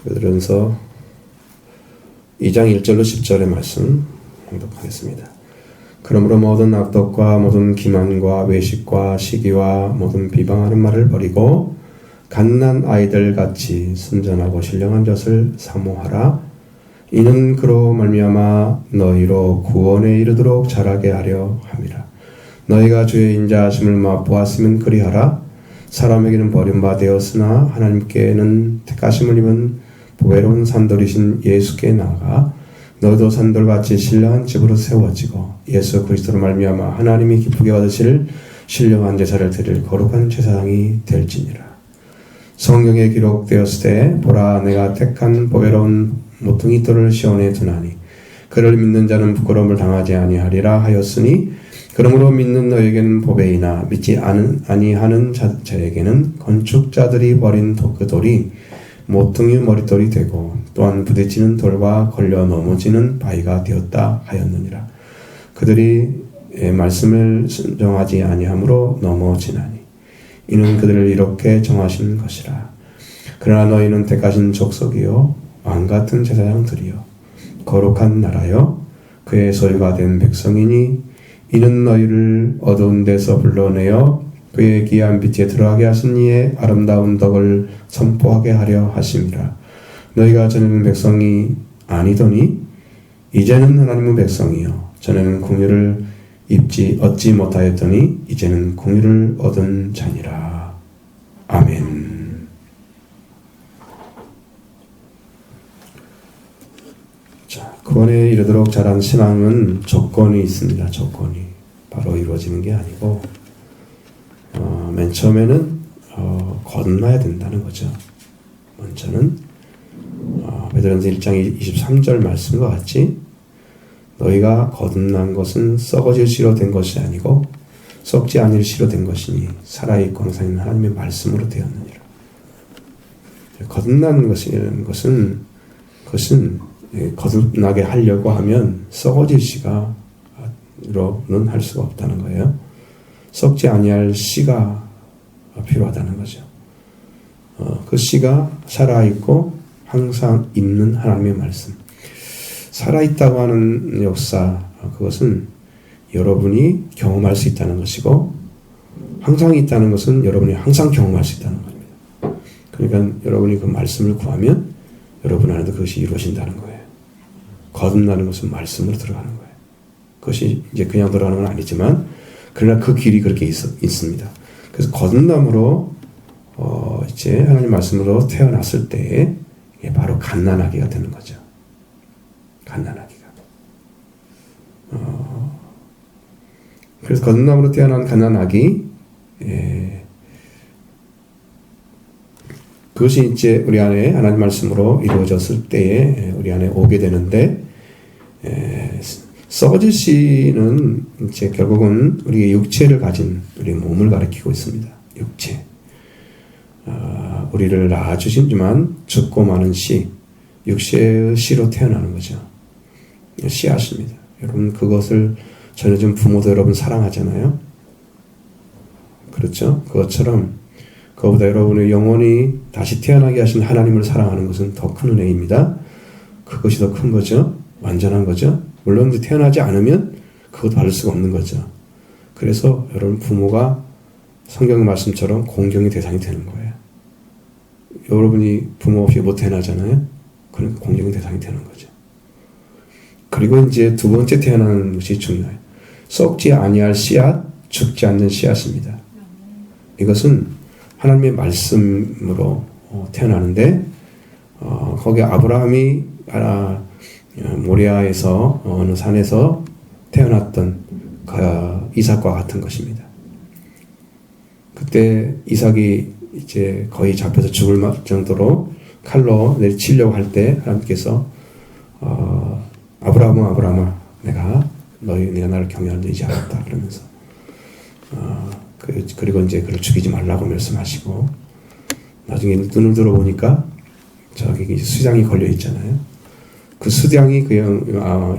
베드로전서 2장 1절로 10절의 말씀 봉독하겠습니다. 그러므로 모든 악독과 모든 기만과 외식과 시기와 모든 비방하는 말을 버리고 갓난 아이들 같이 순전하고 신령한 젖을 사모하라. 이는 그로 말미암아 너희로 구원에 이르도록 자라게 하려 함이라. 너희가 주의 인자하심을 맛보았으면 그리하라. 사람에게는 버림받았으나 하나님께는 택하심을 입은 보배로운 산돌이신 예수께 나아가 너희도 산돌같이 신령한 집으로 세워지고 예수 그리스도로 말미암아 하나님이 기쁘게 받으실 신령한 제사를 드릴 거룩한 제사장이 될지니라. 성경에 기록되었을 때 보라 내가 택한 보배로운 모퉁이 돌을 시온에 두나니 그를 믿는 자는 부끄러움을 당하지 아니하리라 하였으니 그러므로 믿는 너에게는 보배이나 믿지 아니하는 자에게는 건축자들이 버린 그 돌이 모퉁이 머릿돌이 되고 또한 부딪히는 돌과 걸려 넘어지는 바위가 되었다 하였느니라. 그들이 말씀을 순종하지 아니함으로 넘어지나니 이는 그들을 이렇게 정하신 것이라. 그러나 너희는 택하신 족속이요 왕같은 제사장들이요 거룩한 나라요 그의 소유가 된 백성이니 이는 너희를 어두운 데서 불러내어 그의 귀한 빛에 들어가게 하신 이의 아름다운 덕을 선포하게 하려 하심이라. 너희가 전에는 백성이 아니더니 이제는 하나님의 백성이요 전에는 공의를 얻지 못하였더니 이제는 공의를 얻은 자니라. 아멘. 자, 구원에 이르도록 자란 신앙은 조건이 있습니다. 조건이 바로 이루어지는 게 아니고 맨 처음에는 거듭나야 된다는 거죠. 먼저는 베드로전서 1장 23절 말씀과 같이 너희가 거듭난 것은 썩어질 씨로 된 것이 아니고 썩지 아니할 씨로 된 것이니 살아있고 항상 있는 하나님의 말씀으로 되었느니라. 거듭나는 것은 거듭나게 하려고 하면 썩어질 씨가로는 할 수가 없다는 거예요. 썩지 아니할 씨가 필요하다는 거죠. 그 씨가 살아있고 항상 있는 하나님의 말씀. 살아있다고 하는 역사, 그것은 여러분이 경험할 수 있다는 것이고 항상 있다는 것은 여러분이 항상 경험할 수 있다는 겁니다. 그러니까 여러분이 그 말씀을 구하면 여러분 안에도 그것이 이루어진다는 거예요. 거듭나는 것은 말씀으로 들어가는 거예요. 그것이 이제 그냥 들어가는 건 아니지만 그러나 그 길이 그렇게 있습니다. 그래서 거듭남으로 이제 하나님 말씀으로 태어났을 때 이게 바로 갓난아기가 되는 거죠. 갓난아기가. 그래서 거듭남으로 태어난 갓난아기, 그것이 이제 우리 안에 하나님 말씀으로 이루어졌을 때에 우리 안에 오게 되는데, 썩어질 씨는 이제 결국은 우리의 육체를 가진 우리 몸을 가리키고 있습니다. 육체. 우리를 낳아주시지만 죽고 마는 씨, 육체의 씨로 태어나는 거죠. 씨앗입니다. 여러분 그것을 전해준 부모도 여러분 사랑하잖아요. 그렇죠? 그것처럼 그거보다 여러분의 영혼이 다시 태어나게 하신 하나님을 사랑하는 것은 더 큰 은혜입니다. 그것이 더 큰 거죠. 완전한 거죠. 물론 태어나지 않으면 그것도 받을 수가 없는 거죠. 그래서 여러분 부모가 성경 말씀처럼 공경의 대상이 되는 거예요. 여러분이 부모 없이 못 태어나잖아요. 그러니까 공경의 대상이 되는 거죠. 그리고 이제 두 번째 태어나는 것이 중요해요. 썩지 아니할 씨앗, 죽지 않는 씨앗입니다. 이것은 하나님의 말씀으로 태어나는데 거기 아브라함이 모리아에서 어느 산에서 태어났던 이삭과 같은 것입니다. 그때 이삭이 이제 거의 잡혀서 죽을 정도로 칼로 내리치려고 할 때 하나님께서 아브라함아 내가 나를 경외하는 이지 않았다 그러면서 그리고 이제 그를 죽이지 말라고 말씀하시고 나중에 눈을 들어보니까 저기 이제 수장이 걸려 있잖아요. 그 수장이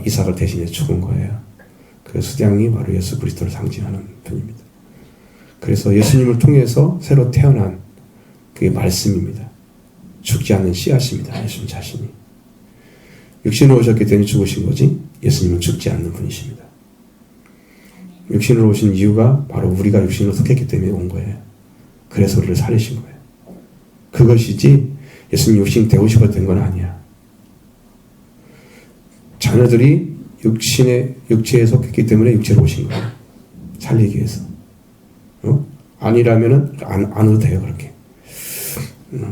이삭을 대신해 죽은 거예요. 그 수장이 바로 예수 그리스도를 상징하는 분입니다. 그래서 예수님을 통해서 새로 태어난 그게 말씀입니다. 죽지 않는 씨앗입니다. 예수님 자신이. 육신으로 오셨기 때문에 죽으신 거지 예수님은 죽지 않는 분이십니다. 육신으로 오신 이유가 바로 우리가 육신으로 속했기 때문에 온 거예요. 그래서 우리를 살리신 거예요. 그것이지 예수님 육신 되고 싶었던 건 아니야. 자녀들이 육체에 속했기 때문에 육체로 오신 거예요. 살리기 위해서. 아니라면은 안 와도 돼요, 그렇게.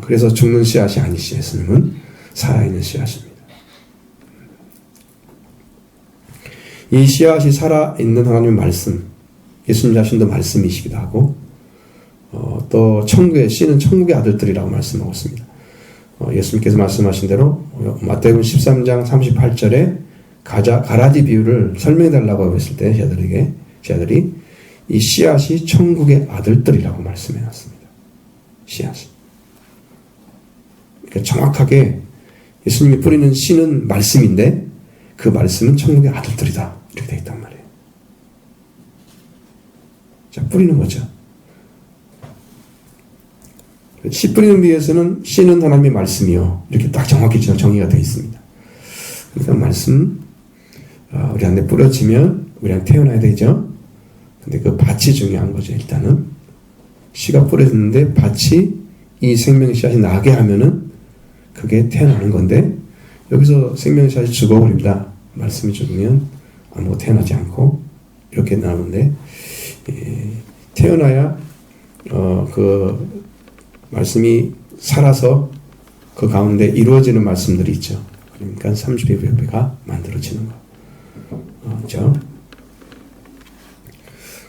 그래서 죽는 씨앗이 아니시 예수님은 살아있는 씨앗입니다. 이 씨앗이 살아있는 하나님의 말씀, 예수님 자신도 말씀이시기도 하고, 또 천국의 씨는 천국의 아들들이라고 말씀하고 있습니다. 예수님께서 말씀하신 대로 마태복음 13장 38절에 가라지 비유를 설명해달라고 했을 때 제자들이 이 씨앗이 천국의 아들들이라고 말씀해놨습니다. 씨앗이. 그러니까 정확하게 예수님이 뿌리는 씨는 말씀인데 그 말씀은 천국의 아들들이다. 이렇게 되어 있단 말이에요. 자, 뿌리는 거죠. 씨 뿌리는 비유에서는 씨는 하나님의 말씀이요. 이렇게 딱 정확히 정의가 되어 있습니다. 그러니까 말씀, 우리한테 뿌려지면 우리한테 태어나야 되죠. 근데 그 밭이 중요한 거죠. 일단은 씨가 뿌려졌는데 밭이 이 생명의 씨앗이 나게 하면은 그게 태어나는 건데 여기서 생명의 씨앗이 죽어버립니다. 말씀이 죽으면 아무것도 태어나지 않고 이렇게 나오는데 태어나야 그 말씀이 살아서 그 가운데 이루어지는 말씀들이 있죠. 그러니까 30배가 만들어지는 거. 그렇죠?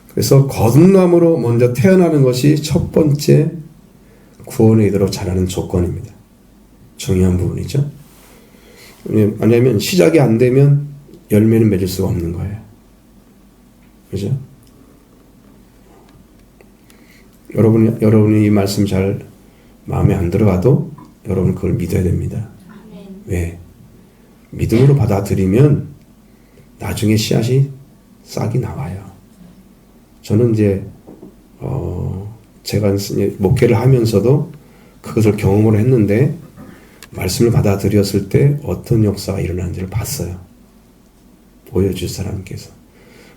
그래서 거듭남으로 먼저 태어나는 것이 첫 번째 구원에 이르도록 자라는 조건입니다. 중요한 부분이죠. 왜냐하면 시작이 안 되면 열매는 맺을 수가 없는 거예요. 그죠? 여러분이 이 말씀 잘 마음에 안 들어가도 여러분 그걸 믿어야 됩니다. 왜? 믿음으로 받아들이면 나중에 씨앗이 싹이 나와요. 저는 이제 제가 목회를 하면서도 그것을 경험을 했는데 말씀을 받아들였을 때 어떤 역사가 일어나는지를 봤어요. 보여줄 사람께서.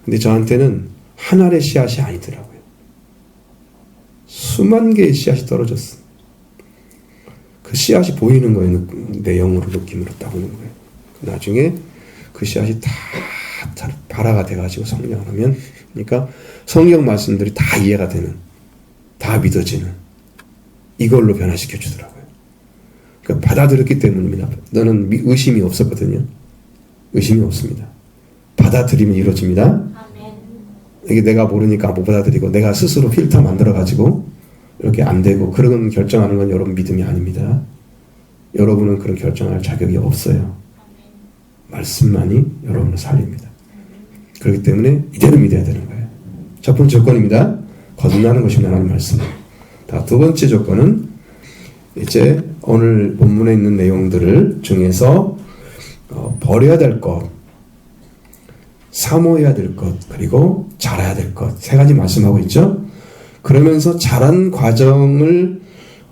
근데 저한테는 한 알의 씨앗이 아니더라고요. 수만 개의 씨앗이 떨어졌어요. 그 씨앗이 보이는 거예요. 내용으로 느낌으로 딱 오는 거예요. 나중에 그 씨앗이 다 발화가 돼가지고 성령을 하면 그러니까 성경 말씀들이 다 이해가 되는 다 믿어지는 이걸로 변화시켜 주더라고요. 그러니까 받아들였기 때문입니다. 너는 의심이 없었거든요. 의심이 없습니다. 받아들이면 이루어집니다. 이게 내가 모르니까 못 받아들이고 내가 스스로 필터 만들어가지고 이렇게 안 되고 그런 결정하는 건 여러분 믿음이 아닙니다. 여러분은 그런 결정할 자격이 없어요. 말씀만이 여러분을 살립니다. 그렇기 때문에 이대로 믿어야 되는 거예요. 첫 번째 조건입니다. 거듭나는 것입니다. 하나님 말씀. 두 번째 조건은 이제 오늘 본문에 있는 내용들을 중에서 버려야 될 것, 사모해야 될 것, 그리고 자라야 될 것, 세 가지 말씀하고 있죠. 그러면서 자란 과정을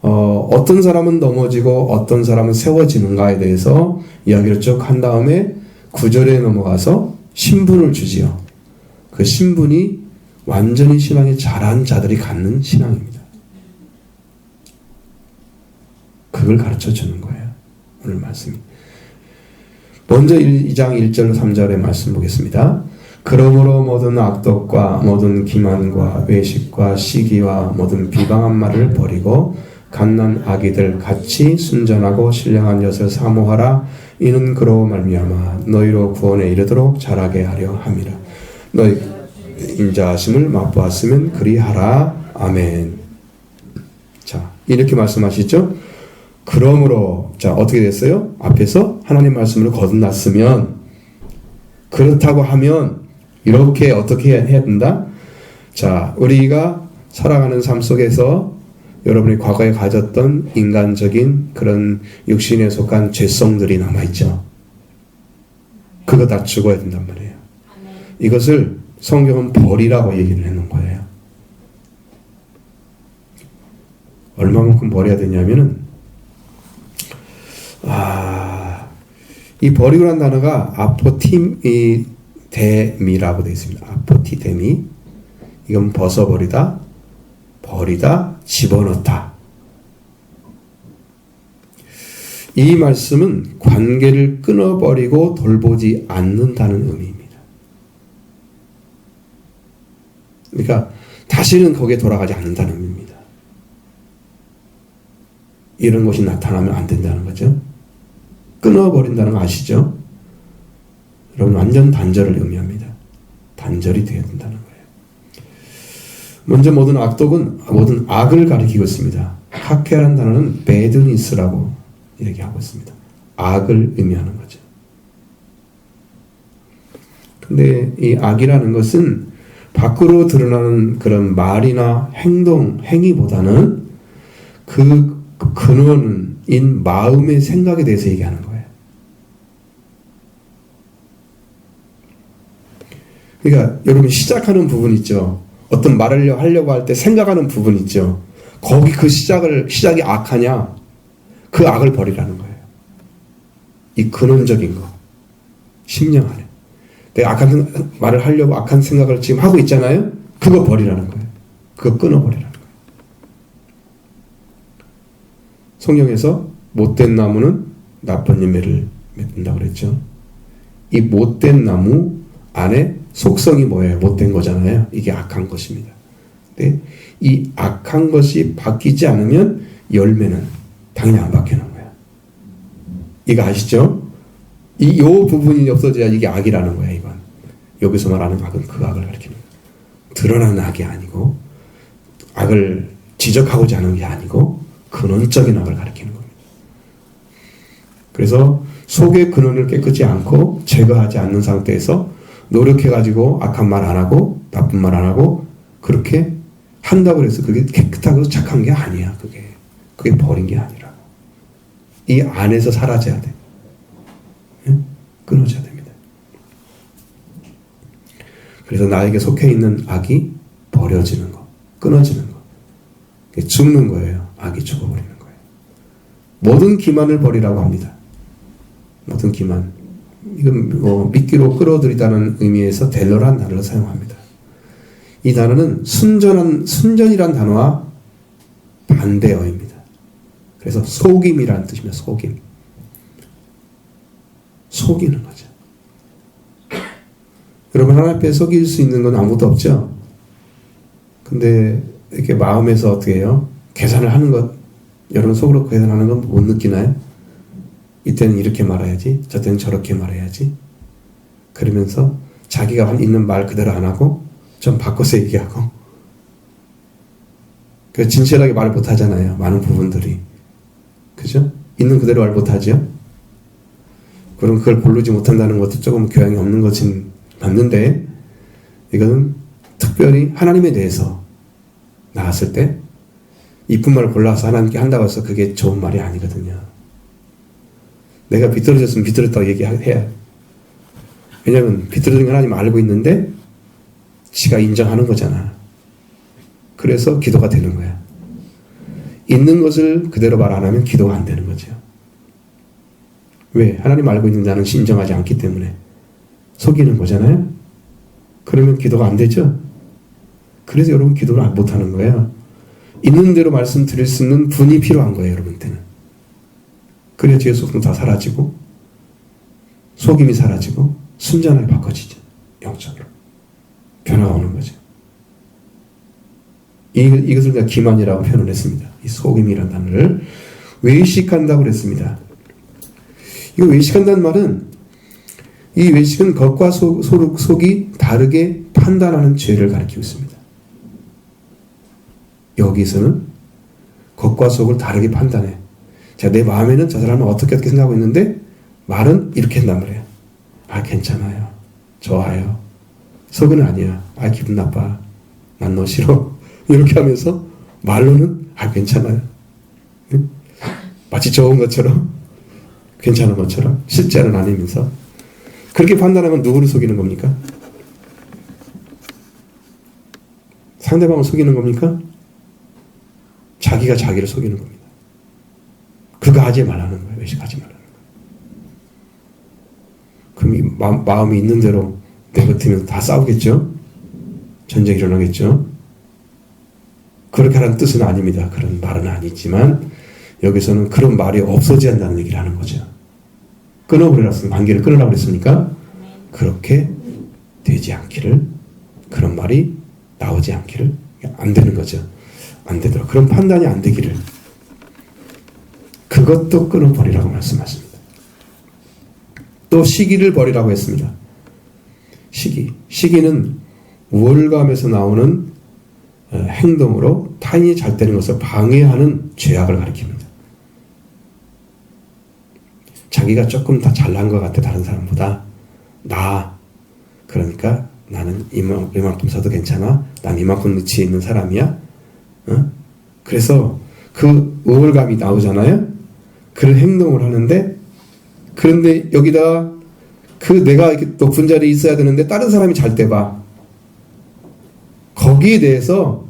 어떤 사람은 넘어지고 어떤 사람은 세워지는가에 대해서 이야기를 쭉 한 다음에 9절에 넘어가서 신분을 주지요. 그 신분이 완전히 신앙에 자란 자들이 갖는 신앙입니다. 그걸 가르쳐 주는 거예요. 오늘 말씀이. 먼저 2장 1절 3절의 말씀 보겠습니다. 그러므로 모든 악독과 모든 기만과 외식과 시기와 모든 비방한 말을 버리고 갓난 아기들 같이 순전하고 신령한 엿을 사모하라. 이는 그로 말미암아 너희로 구원에 이르도록 자라게 하려 함이라. 너희 인자하심을 맛보았으면 그리하라. 아멘. 자, 이렇게 말씀하시죠. 그러므로 자 어떻게 됐어요? 앞에서 하나님 말씀으로 거듭났으면 그렇다고 하면 이렇게 어떻게 해야 된다? 자, 우리가 살아가는 삶 속에서 여러분이 과거에 가졌던 인간적인 그런 육신에 속한 죄성들이 남아있죠. 그거 다 죽어야 된단 말이에요. 이것을 성경은 버리라고 얘기를 해놓은 거예요. 얼마만큼 버려야 되냐면은 이 버리고라는 단어가 아포티데미라고 되어 있습니다. 아포티데미. 이건 벗어버리다, 버리다, 집어넣다. 이 말씀은 관계를 끊어버리고 돌보지 않는다는 의미입니다. 그러니까 다시는 거기에 돌아가지 않는다는 의미입니다. 이런 것이 나타나면 안 된다는 거죠. 끊어버린다는 거 아시죠? 여러분, 완전 단절을 의미합니다. 단절이 되어야 된다는 거예요. 먼저 모든 악을 가리키고 있습니다. 학회라는 단어는 badness라고 얘기하고 있습니다. 악을 의미하는 거죠. 근데 이 악이라는 것은 밖으로 드러나는 그런 말이나 행위보다는 그 근원인 마음의 생각에 대해서 얘기하는 거예요. 그러니까 여러분 시작하는 부분 있죠. 어떤 말을 하려고 할 때 생각하는 부분 있죠. 거기 그 시작이 악하냐? 그 악을 버리라는 거예요. 이 근원적인 거. 심령 안에. 내가 악한 말을 하려고 악한 생각을 지금 하고 있잖아요. 그거 버리라는 거예요. 그거 끊어버리라는 거예요. 성경에서 못된 나무는 나쁜 열매를 맺는다고 그랬죠. 이 못된 나무 안에 속성이 뭐예요? 못된 거잖아요. 이게 악한 것입니다. 근데 이 악한 것이 바뀌지 않으면 열매는 당연히 안 바뀌는 거예요. 이거 아시죠? 요 부분이 없어져야 이게 악이라는 거예요. 이건 여기서 말하는 악은 그 악을 가리키는 거예요. 드러나는 악이 아니고 악을 지적하고자 하는 게 아니고 근원적인 악을 가리키는 겁니다. 그래서 속의 근원을 깨끗이 않고 제거하지 않는 상태에서 노력해가지고 악한 말 안 하고 나쁜 말 안 하고 그렇게 한다고 해서 그게 깨끗하고 착한 게 아니야. 그게 버린 게 아니라고. 이 안에서 사라져야 돼. 끊어져야 됩니다. 그래서 나에게 속해 있는 악이 버려지는 거, 끊어지는 거. 죽는 거예요. 악이 죽어버리는 거예요. 모든 기만을 버리라고 합니다. 모든 기만. 이건 미끼로 끌어들이다는 의미에서 델러라는 단어를 사용합니다. 이 단어는 순전이란 단어와 반대어입니다. 그래서 속임이라는 뜻입니다. 속임. 속이는 거죠. 여러분 하나님 앞에 속일 수 있는 건 아무것도 없죠. 근데 이렇게 마음에서 어떻게 해요? 계산을 하는 것, 여러분 속으로 계산하는 건 못 느끼나요? 이때는 이렇게 말해야지, 저때는 저렇게 말해야지. 그러면서 자기가 있는 말 그대로 안 하고 좀 바꿔서 얘기하고. 진실하게 말을 못 하잖아요. 많은 부분들이. 그죠? 있는 그대로 말 못 하죠? 그럼 그걸 고르지 못한다는 것도 조금 교양이 없는 것은 맞는데, 이거는 특별히 하나님에 대해서 나왔을 때 이쁜 말을 골라서 하나님께 한다고 해서 그게 좋은 말이 아니거든요. 내가 비뚤어졌으면 비뚤었다고 얘기해야. 왜냐하면 비뚤어진 걸 하나님 알고 있는데 지가 인정하는 거잖아. 그래서 기도가 되는 거야. 있는 것을 그대로 말 안 하면 기도가 안 되는 거죠. 왜? 하나님 알고 있는 자는 인정하지 않기 때문에. 속이는 거잖아요. 그러면 기도가 안 되죠. 그래서 여러분 기도를 못하는 거예요. 있는 대로 말씀드릴 수 있는 분이 필요한 거예요. 여러분한테는. 그래야 죄의 속성 다 사라지고 속임이 사라지고 순전하게 바꿔지죠. 영적으로. 변화가 오는 거죠. 이것을 내가 기만이라고 표현을 했습니다. 이 속임이라는 단어를 외식한다고 그랬습니다. 이거 외식한다는 말은 이 외식은 겉과 속이 다르게 판단하는 죄를 가리키고 있습니다. 여기서는 겉과 속을 다르게 판단해. 자, 내 마음에는 저 사람은 어떻게 생각하고 있는데 말은 이렇게 한단 말이에요. 아, 괜찮아요. 좋아요. 속은 아니야. 아, 기분 나빠. 난 너 싫어. 이렇게 하면서 말로는 아, 괜찮아요. 응? 마치 좋은 것처럼 괜찮은 것처럼 실제는 아니면서 그렇게 판단하면 누구를 속이는 겁니까? 상대방을 속이는 겁니까? 자기가 자기를 속이는 겁니다. 그거 하지 말라는 거예요. 외식하지 말라는 거예요. 마음이 있는 대로 내버티면 다 싸우겠죠? 전쟁이 일어나겠죠? 그렇게 하라는 뜻은 아닙니다. 그런 말은 아니지만 여기서는 그런 말이 없어져야 한다는 얘기를 하는 거죠. 끊어버리라고 관계를 끊으라고 그랬습니까? 그렇게 되지 않기를, 그런 말이 나오지 않기를, 안 되는 거죠. 안 되도록, 그런 판단이 안 되기를, 그것도 끊어버리라고 말씀하십니다. 또 시기를 버리라고 했습니다. 시기는 우월감에서 나오는 행동으로 타인이 잘 되는 것을 방해하는 죄악을 가리킵니다. 자기가 조금 더 잘난 것 같아, 다른 사람보다. 그러니까 나는 이만큼 써도 괜찮아? 난 이만큼 위치에 있는 사람이야? 그래서 그 우월감이 나오잖아요? 그런 행동을 하는데, 그런데 여기다 그 내가 이렇게 높은 자리에 있어야 되는데 다른 사람이 잘 때 봐. 거기에 대해서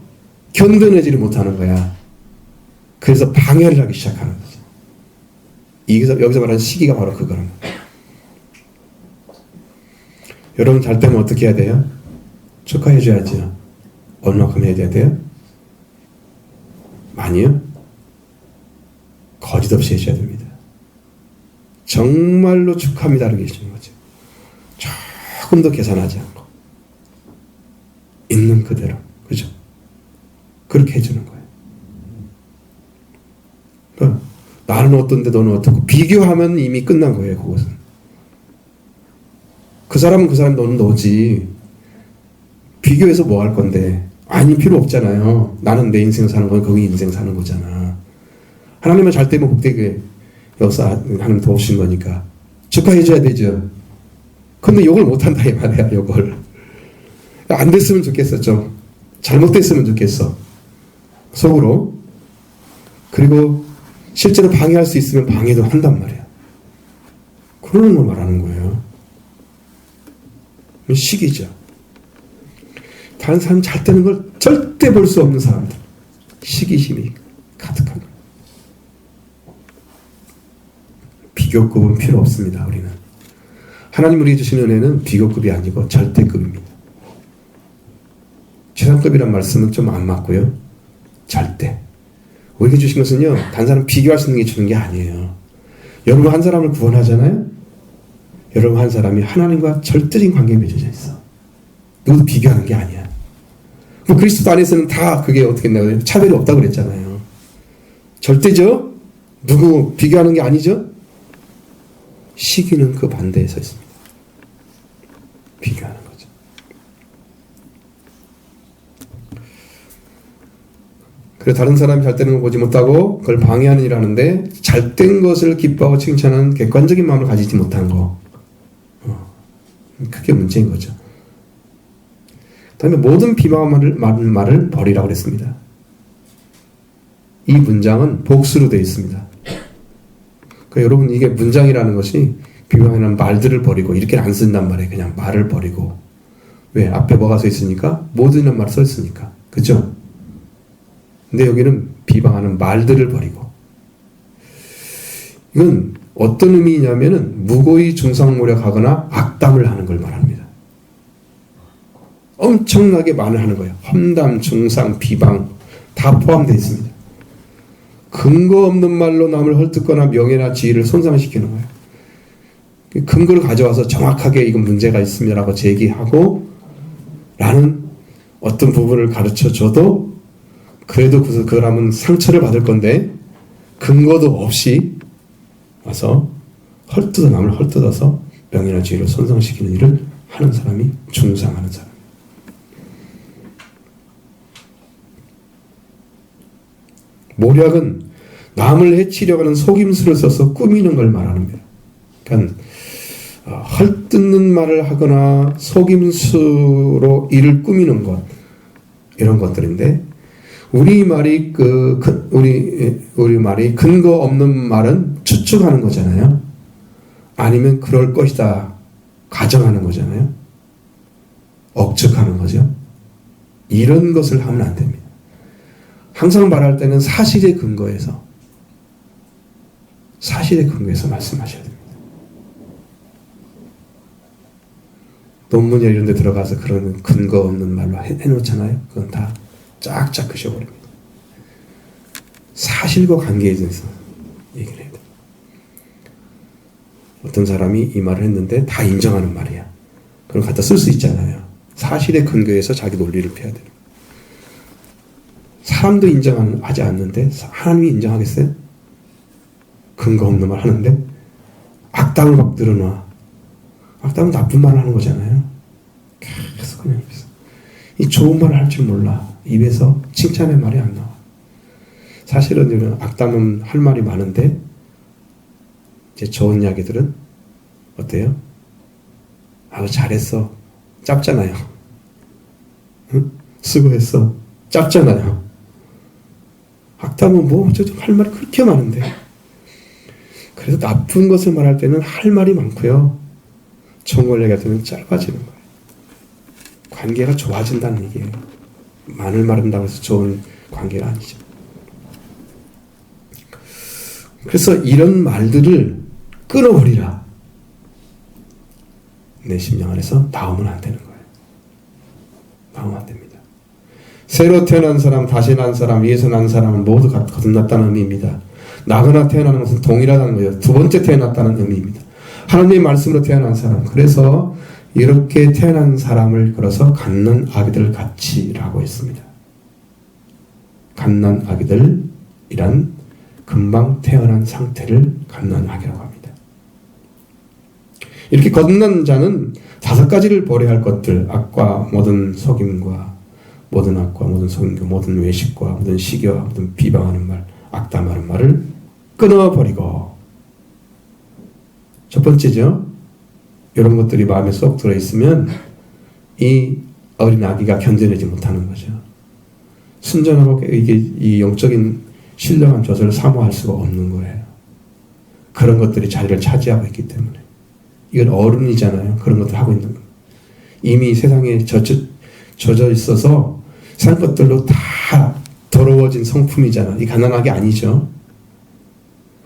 견뎌내지를 못하는 거야. 그래서 방해를 하기 시작하는 거죠. 여기서 말하는 시기가 바로 그거는. 여러분 잘 때면 어떻게 해야 돼요? 축하해 줘야죠. 얼마큼 해야 돼요? 많이요? 거짓 없이 해줘야 됩니다. 정말로 축하합니다라고 해주는 거죠. 조금 더 계산하지 않고 있는 그대로, 그죠? 그렇게 해주는 거예요. 그러니까 나는 어떤데 너는 어떻고 비교하면 이미 끝난 거예요. 그것은 그 사람은 그 사람, 너는 너지. 비교해서 뭐 할 건데? 아니, 필요 없잖아요. 나는 내 인생 사는 건 거기 인생 사는 거잖아. 하나님은 잘 되면 복되게 역사 하나님 도우신 거니까 축하해줘야 되죠. 근데 욕을 못한다 이 말이야. 욕을 안 됐으면 좋겠어. 좀 잘못됐으면 좋겠어, 속으로. 그리고 실제로 방해할 수 있으면 방해도 한단 말이야. 그러는 걸 말하는 거예요. 시기죠. 다른 사람이 잘 되는 걸 절대 볼 수 없는 사람들, 시기심이 가득한 거예요. 비교급은 필요 없습니다. 우리는 하나님 우리에게 주신 은혜는 비교급이 아니고 절대급입니다. 최상급이란 말씀은 좀 안 맞고요. 절대. 우리에게 주신 것은요, 다른 사람 비교할 수 있는 게 주는 게 아니에요. 여러분 한 사람을 구원하잖아요. 여러분 한 사람이 하나님과 절대적인 관계에 맺어져 있어. 누구도 비교하는 게 아니야. 뭐 그리스도 안에서는 다 그게 어떻게 했나요? 차별이 없다고 그랬잖아요. 절대죠? 누구 비교하는 게 아니죠? 시기는 그 반대에 서 있습니다. 비교하는 거죠. 그래서 다른 사람이 잘 되는 걸 보지 못하고 그걸 방해하는 일 하는데, 잘된 것을 기뻐하고 칭찬하는 객관적인 마음을 가지지 못한 거, 그게 문제인 거죠. 다음에 모든 비방하는 말을 버리라고 그랬습니다. 이 문장은 복수로 되어 있습니다. 그러니까 여러분, 이게 문장이라는 것이 비방하는 말들을 버리고 이렇게 안 쓴단 말이에요. 그냥 말을 버리고. 왜? 앞에 뭐가 써 있으니까? 모든이라는 말이 써 있으니까. 그죠? 근데 여기는 비방하는 말들을 버리고. 이건 어떤 의미냐면은 무고히 중상모략하거나 악담을 하는 걸 말합니다. 엄청나게 말을 하는 거예요. 험담, 중상, 비방 다 포함되어 있습니다. 근거 없는 말로 남을 헐뜯거나 명예나 지위를 손상시키는 거예요. 근거를 가져와서 정확하게 이건 문제가 있습니다라고 제기하고 라는 어떤 부분을 가르쳐줘도 그래도 그 사람은 상처를 받을 건데 근거도 없이 와서 남을 헐뜯어서 명예나 지위를 손상시키는 일을 하는 사람이 중상하는 사람. 모략은 남을 해치려고 하는 속임수를 써서 꾸미는 걸 말합니다. 그러니까 헐뜯는 말을 하거나 속임수로 일을 꾸미는 것, 이런 것들인데, 우리 말이 우리 말이 근거 없는 말은 추측하는 거잖아요. 아니면 그럴 것이다 가정하는 거잖아요. 억측하는 거죠. 이런 것을 하면 안 됩니다. 항상 말할 때는 사실의 근거에서 말씀하셔야 됩니다. 논문이나 이런 데 들어가서 그런 근거 없는 말로 해놓잖아요. 그건 다 쫙쫙 그셔버립니다. 사실과 관계에 대해서 얘기를 해야 돼. 어떤 사람이 이 말을 했는데 다 인정하는 말이야. 그럼 갖다 쓸 수 있잖아요. 사실의 근거에서 자기 논리를 펴야 돼요. 사람도 인정하지 않는데 하나님이 인정하겠어요? 근거 없는 말 하는데 악담을 막 늘어놔. 악담은 나쁜 말을 하는 거잖아요. 계속 그냥 입에서. 이 좋은 말을 할 줄 몰라. 입에서 칭찬의 말이 안 나와. 사실은 악담은 할 말이 많은데 이제 좋은 이야기들은 어때요? 아우 잘했어. 짧잖아요. 응? 수고했어. 짧잖아요. 악담은 뭐 어쩌든 할 말이 그렇게 많은데. 그래서 나쁜 것을 말할 때는 할 말이 많고요. 좋은 걸 얘기할 때는 짧아지는 거예요. 관계가 좋아진다는 얘기예요. 많은 말한다고 해서 좋은 관계가 아니죠. 그래서 이런 말들을 끊어버리라. 내 심령 안에서 나오면 안 되는 거예요. 나오면 안 됩니다. 새로 태어난 사람, 다시 난 사람, 위에서 난 사람은 모두 거듭났다는 의미입니다. 나거나 태어나는 것은 동일하다는 거예요. 두 번째 태어났다는 의미입니다. 하나님의 말씀으로 태어난 사람. 그래서 이렇게 태어난 사람을 걸어서 갓난 아기들 같이라고 했습니다. 갓난 아기들이란 금방 태어난 상태를 갓난 아기라고 합니다. 이렇게 거듭난 자는 5가지를 버려야 할 것들, 악과 모든 속임과 모든 악과 모든 속임과 모든 외식과 모든 시기와 모든 비방하는 말, 악담하는 말을 끊어버리고, 첫 번째죠. 이런 것들이 마음에 쏙 들어있으면 이 어린 아기가 견뎌내지 못하는 거죠. 순전하고 이게 이 영적인 신령한 젖을 사모할 수가 없는 거예요. 그런 것들이 자리를 차지하고 있기 때문에. 이건 어른이잖아요. 그런 것들 하고 있는 거. 이미 세상에 젖어 있어서 세상 것들로 다 더러워진 성품이잖아. 이 가난하게 아니죠.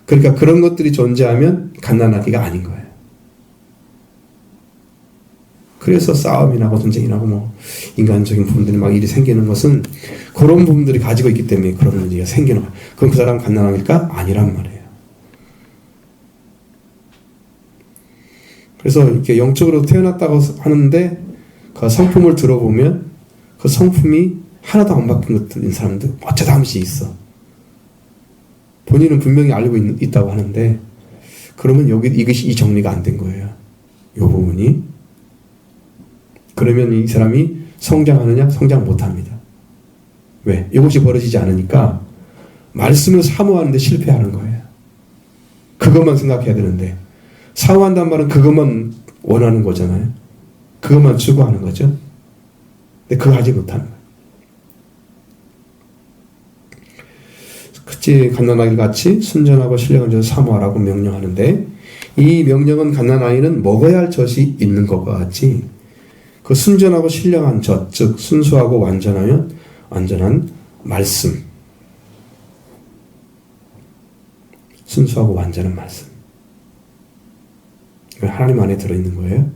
그러니까 그런 것들이 존재하면 갓난아기가 아닌 거예요. 그래서 싸움이 나고 전쟁이 나고 뭐 인간적인 부분들이 막 일이 생기는 것은 그런 부분들이 가지고 있기 때문에 그런 문제가 생기는 거예요. 그럼 그 사람은 갓난아기일까? 아니란 말이에요. 그래서 이렇게 영적으로 태어났다고 하는데 그 성품을 들어보면 그 성품이 하나도 안 바뀐 것들인 사람들 어쩌다 한 번씩 있어. 본인은 분명히 알고 있다고 하는데 그러면 이것이 정리가 안 된 거예요. 이 부분이. 그러면 이 사람이 성장하느냐? 성장 못합니다. 왜? 이것이 벌어지지 않으니까 말씀을 사모하는데 실패하는 거예요. 그것만 생각해야 되는데 사모한다는 말은 그것만 원하는 거잖아요. 그것만 추구하는 거죠. 근데 그거 하지 못하는 거예요. 그치, 갓난아기 같이 순전하고 신령한 젖을 사모하라고 명령하는데 이 명령은 갓난아이는 먹어야 할 젖이 있는 것과 같이 그 순전하고 신령한 젖, 즉 순수하고 완전하면 완전한 말씀, 순수하고 완전한 말씀, 이건 하나님 안에 들어있는 거예요.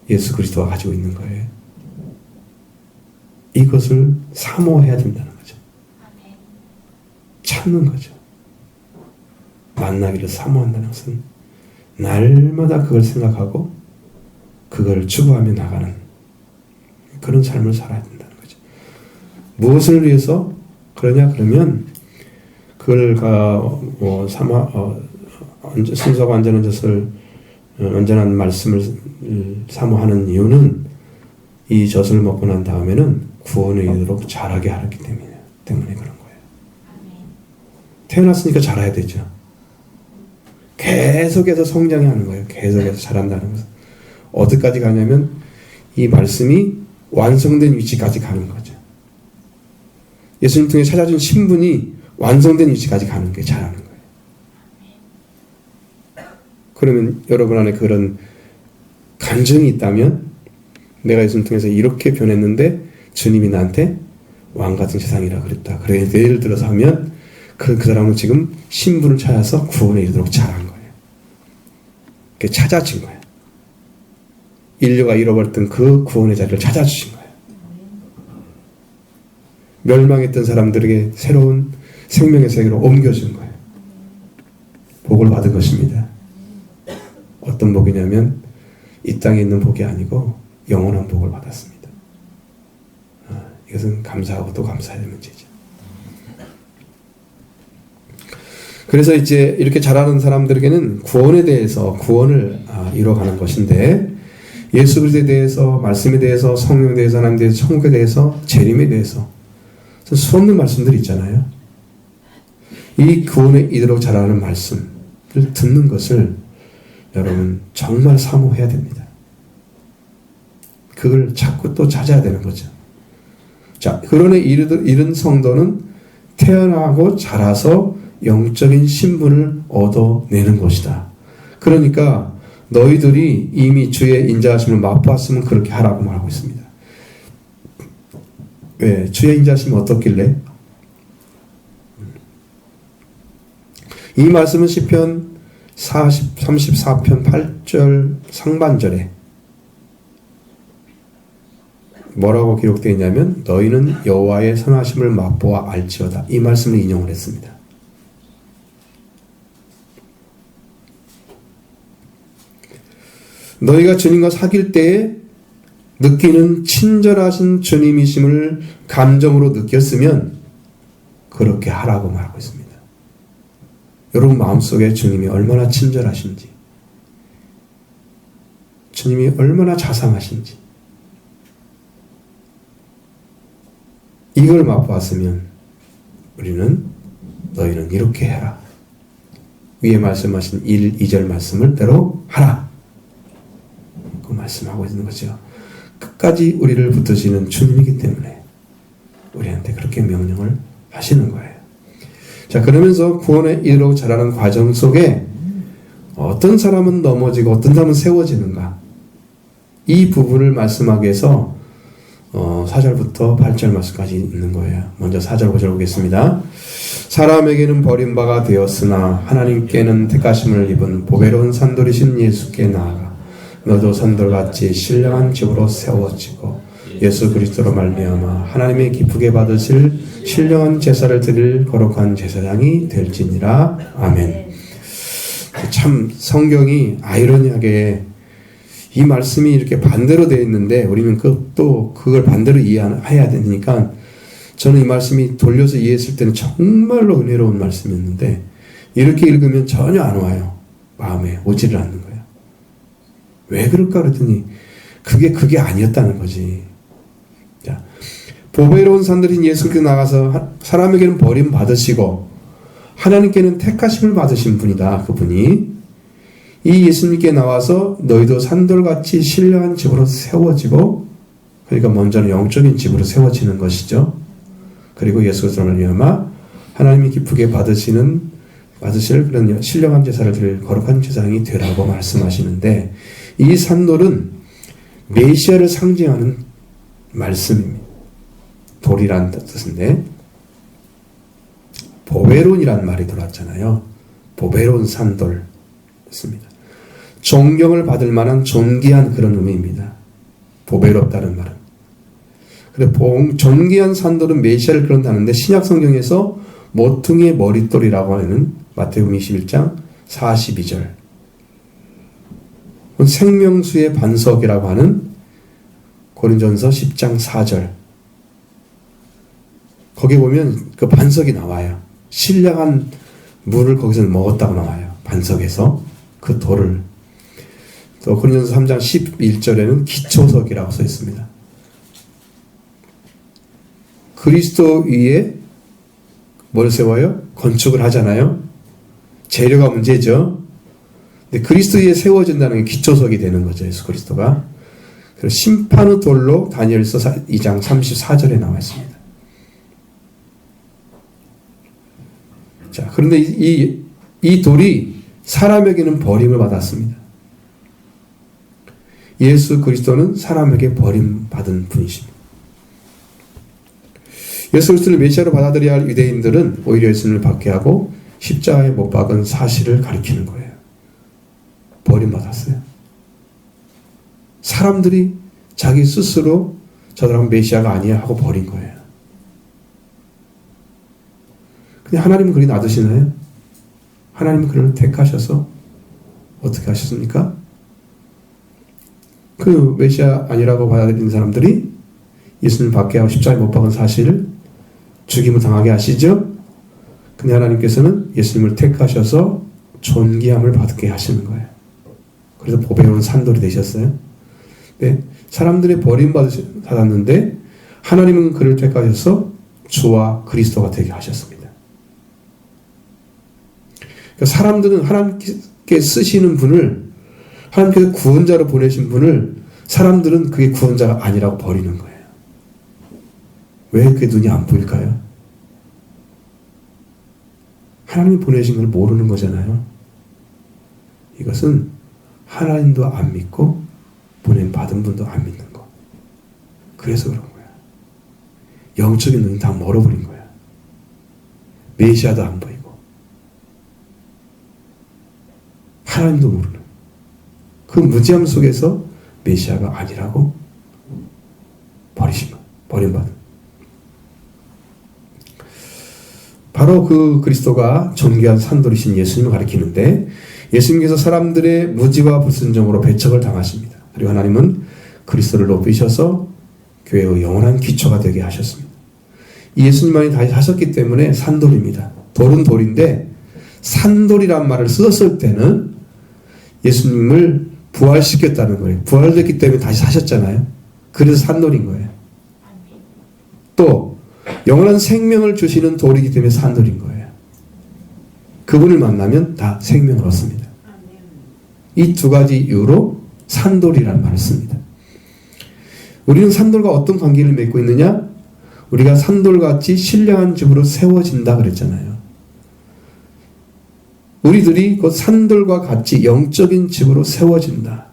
예수 그리스도가 가지고 있는 거예요. 이것을 사모해야 된다는 거죠. 찾는 거죠. 만나기를 사모한다는 것은 날마다 그걸 생각하고 그걸 추구하며 나가는 그런 삶을 살아야 된다는 거죠. 무엇을 위해서 그러냐 그러면 그걸 순수하고 완전한 젖을 완전한 말씀을 사모하는 이유는 이 젖을 먹고 난 다음에는 구원에 이르도록 자라게 하기 때문에 그런 거예요. 태어났으니까 자라야 되죠. 계속해서 성장해야 하는 거예요. 계속해서 자란다는 것은 어디까지 가냐면 이 말씀이 완성된 위치까지 가는 거죠. 예수님 통해 찾아준 신분이 완성된 위치까지 가는 게 자라는 거예요. 그러면 여러분 안에 그런 간증이 있다면 내가 예수님 통해서 이렇게 변했는데 주님이 나한테 왕같은 세상이라 그랬다. 그래 예를 들어서 하면 그 사람은 지금 신분을 찾아서 구원에 이르도록 자란 거예요. 그게 찾아진 거예요. 인류가 잃어버렸던 그 구원의 자리를 찾아주신 거예요. 멸망했던 사람들에게 새로운 생명의 세계로 옮겨준 거예요. 복을 받은 것입니다. 어떤 복이냐면 이 땅에 있는 복이 아니고 영원한 복을 받았습니다. 이것은 감사하고 또 감사해야 될 문제죠. 그래서 이제 이렇게 잘하는 사람들에게는 구원에 대해서 구원을 이뤄가는 것인데, 예수 그리스도에 대해서, 말씀에 대해서, 성령에 대해서, 하나님에 대해서, 천국에 대해서, 재림에 대해서 수없는 말씀들이 있잖아요. 이 구원에 이르도록 잘하는 말씀을 듣는 것을 여러분 정말 사모해야 됩니다. 그걸 자꾸 또 찾아야 되는 거죠. 자, 그런에 이른 성도는 태어나고 자라서 영적인 신분을 얻어내는 것이다. 그러니까 너희들이 이미 주의 인자하심을 맛보았으면 그렇게 하라고 말하고 있습니다. 왜? 주의 인자하심이 어떻길래? 이 말씀은 시편 34편 8절 상반절에 뭐라고 기록되어 있냐면, 너희는 여호와의 선하심을 맛보아 알지어다. 이 말씀을 인용을 했습니다. 너희가 주님과 사귈 때에 느끼는 친절하신 주님이심을 감정으로 느꼈으면 그렇게 하라고 말하고 있습니다. 여러분 마음속에 주님이 얼마나 친절하신지, 주님이 얼마나 자상하신지, 이걸 맛보았으면 우리는 너희는 이렇게 해라. 위에 말씀하신 1, 2절 말씀을 대로 하라. 그 말씀하고 있는 거죠. 끝까지 우리를 붙드시는 주님이기 때문에 우리한테 그렇게 명령을 하시는 거예요. 자, 그러면서 구원에 이르러 자라는 과정 속에 어떤 사람은 넘어지고 어떤 사람은 세워지는가, 이 부분을 말씀하기 위해서 4절부터 8절 말씀까지 있는 거예요. 먼저 4절 5절 보겠습니다. 사람에게는 버림바가 되었으나 하나님께는 택하심을 입은 보배로운 산돌이신 예수께 나아가 너도 산돌같이 신령한 집으로 세워지고 예수 그리스도로 말미암아 하나님의 기쁘게 받으실 신령한 제사를 드릴 거룩한 제사장이 될지니라. 아멘. 참 성경이 아이러니하게 이 말씀이 이렇게 반대로 되어 있는데 우리는 또 그걸 반대로 이해해야 되니까, 저는 이 말씀이 돌려서 이해했을 때는 정말로 은혜로운 말씀이었는데 이렇게 읽으면 전혀 안 와요. 마음에 오지를 않는 거예요. 왜 그럴까 그랬더니 그게 아니었다는 거지. 자, 보배로운 산들인 예수께서 나가서 사람에게는 버림받으시고 하나님께는 택하심을 받으신 분이다. 그분이 이 예수님께 나와서 너희도 산돌같이 신령한 집으로 세워지고, 그러니까 먼저는 영적인 집으로 세워지는 것이죠. 그리고 예수 그리스도로 말미암아 하나님이 기쁘게 받으실 그런 신령한 제사를 드릴 거룩한 제사장이 되라고 말씀하시는데, 이 산돌은 메시아를 상징하는 말씀입니다. 돌이란 뜻인데 보배론이란 말이 들어왔잖아요. 보배로운 산돌 습니다. 존경을 받을 만한 존귀한 그런 의미입니다. 보배롭다는 말은. 그래, 존귀한 산돌은 메시아를 그런다는데 신약 성경에서 모퉁이의 머릿돌이라고 하는 마태복음 21장 42절, 생명수의 반석이라고 하는 고린전서 10장 4절, 거기 보면 그 반석이 나와요. 신령한 물을 거기서 먹었다고 나와요. 반석에서 그 돌을. 또 고린도서 3장 11절에는 기초석이라고 써 있습니다. 그리스도 위에 뭘 세워요? 건축을 하잖아요. 재료가 문제죠. 근데 그리스도 위에 세워진다는 게 기초석이 되는 거죠. 예수 그리스도가. 그리고 심판의 돌로 다니엘서 2장 34절에 나와 있습니다. 자, 그런데 이 돌이 사람에게는 버림을 받았습니다. 예수 그리스도는 사람에게 버림받은 분이십니다. 예수 그리스도를 메시아로 받아들여야 할 유대인들은 오히려 예수님을 박해하고 십자가에 못 박은 사실을 가리키는 거예요. 버림받았어요. 사람들이 자기 스스로 저 사람은 메시아가 아니야 하고 버린 거예요. 근데 하나님은 그리 놔두시나요? 하나님은 그를 택하셔서 어떻게 하셨습니까? 그 메시아 아니라고 받아들이는 사람들이 예수님 박해하고 십자가에 못 박은 사실을 죽임을 당하게 하시죠. 근데 하나님께서는 예수님을 택하셔서 존귀함을 받게 하시는 거예요. 그래서 보배에 오른 산돌이 되셨어요. 네, 사람들의 버림받았는데 하나님은 그를 택하셔서 주와 그리스도가 되게 하셨습니다. 그러니까 사람들은 하나님께 쓰시는 분을, 하나님께서 구원자로 보내신 분을 사람들은 그게 구원자가 아니라고 버리는 거예요. 왜 그게 눈이 안 보일까요? 하나님이 보내신 걸 모르는 거잖아요. 이것은 하나님도 안 믿고 보냄받은 분도 안 믿는 거. 그래서 그런 거야. 영적인 눈이 다 멀어버린 거야. 메시아도 안 보이고 하나님도 모르는 그 무지함 속에서 메시아가 아니라고 버리신 거. 버림받은. 바로 그 그리스도가 존귀한 산돌이신 예수님을 가리키는데, 예수님께서 사람들의 무지와 불순종으로 배척을 당하십니다. 그리고 하나님은 그리스도를 높이셔서 교회의 영원한 기초가 되게 하셨습니다. 이 예수님만이 다시 하셨기 때문에 산돌입니다. 돌은 돌인데 산돌이란 말을 썼을 때는 예수님을 부활시켰다는 거예요. 부활됐기 때문에 다시 사셨잖아요. 그래서 산돌인 거예요. 또 영원한 생명을 주시는 돌이기 때문에 산돌인 거예요. 그분을 만나면 다 생명을 얻습니다. 이 두 가지 이유로 산돌이라는 말을 씁니다. 우리는 산돌과 어떤 관계를 맺고 있느냐? 우리가 산돌같이 신령한 집으로 세워진다 그랬잖아요. 우리들이 그 산돌과 같이 영적인 집으로 세워진다.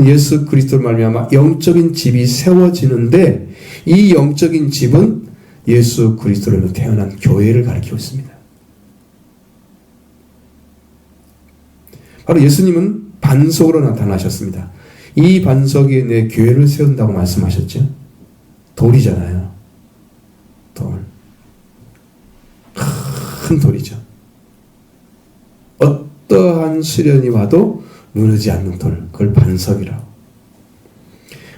예수 그리스도를 말미암아 영적인 집이 세워지는데, 이 영적인 집은 예수 그리스도로 태어난 교회를 가리키고 있습니다. 바로 예수님은 반석으로 나타나셨습니다. 이 반석에 내 교회를 세운다고 말씀하셨죠. 돌이잖아요. 돌. 큰 돌이죠. 어떠한 시련이 와도 무너지지 않는 돌. 그걸 반석이라고.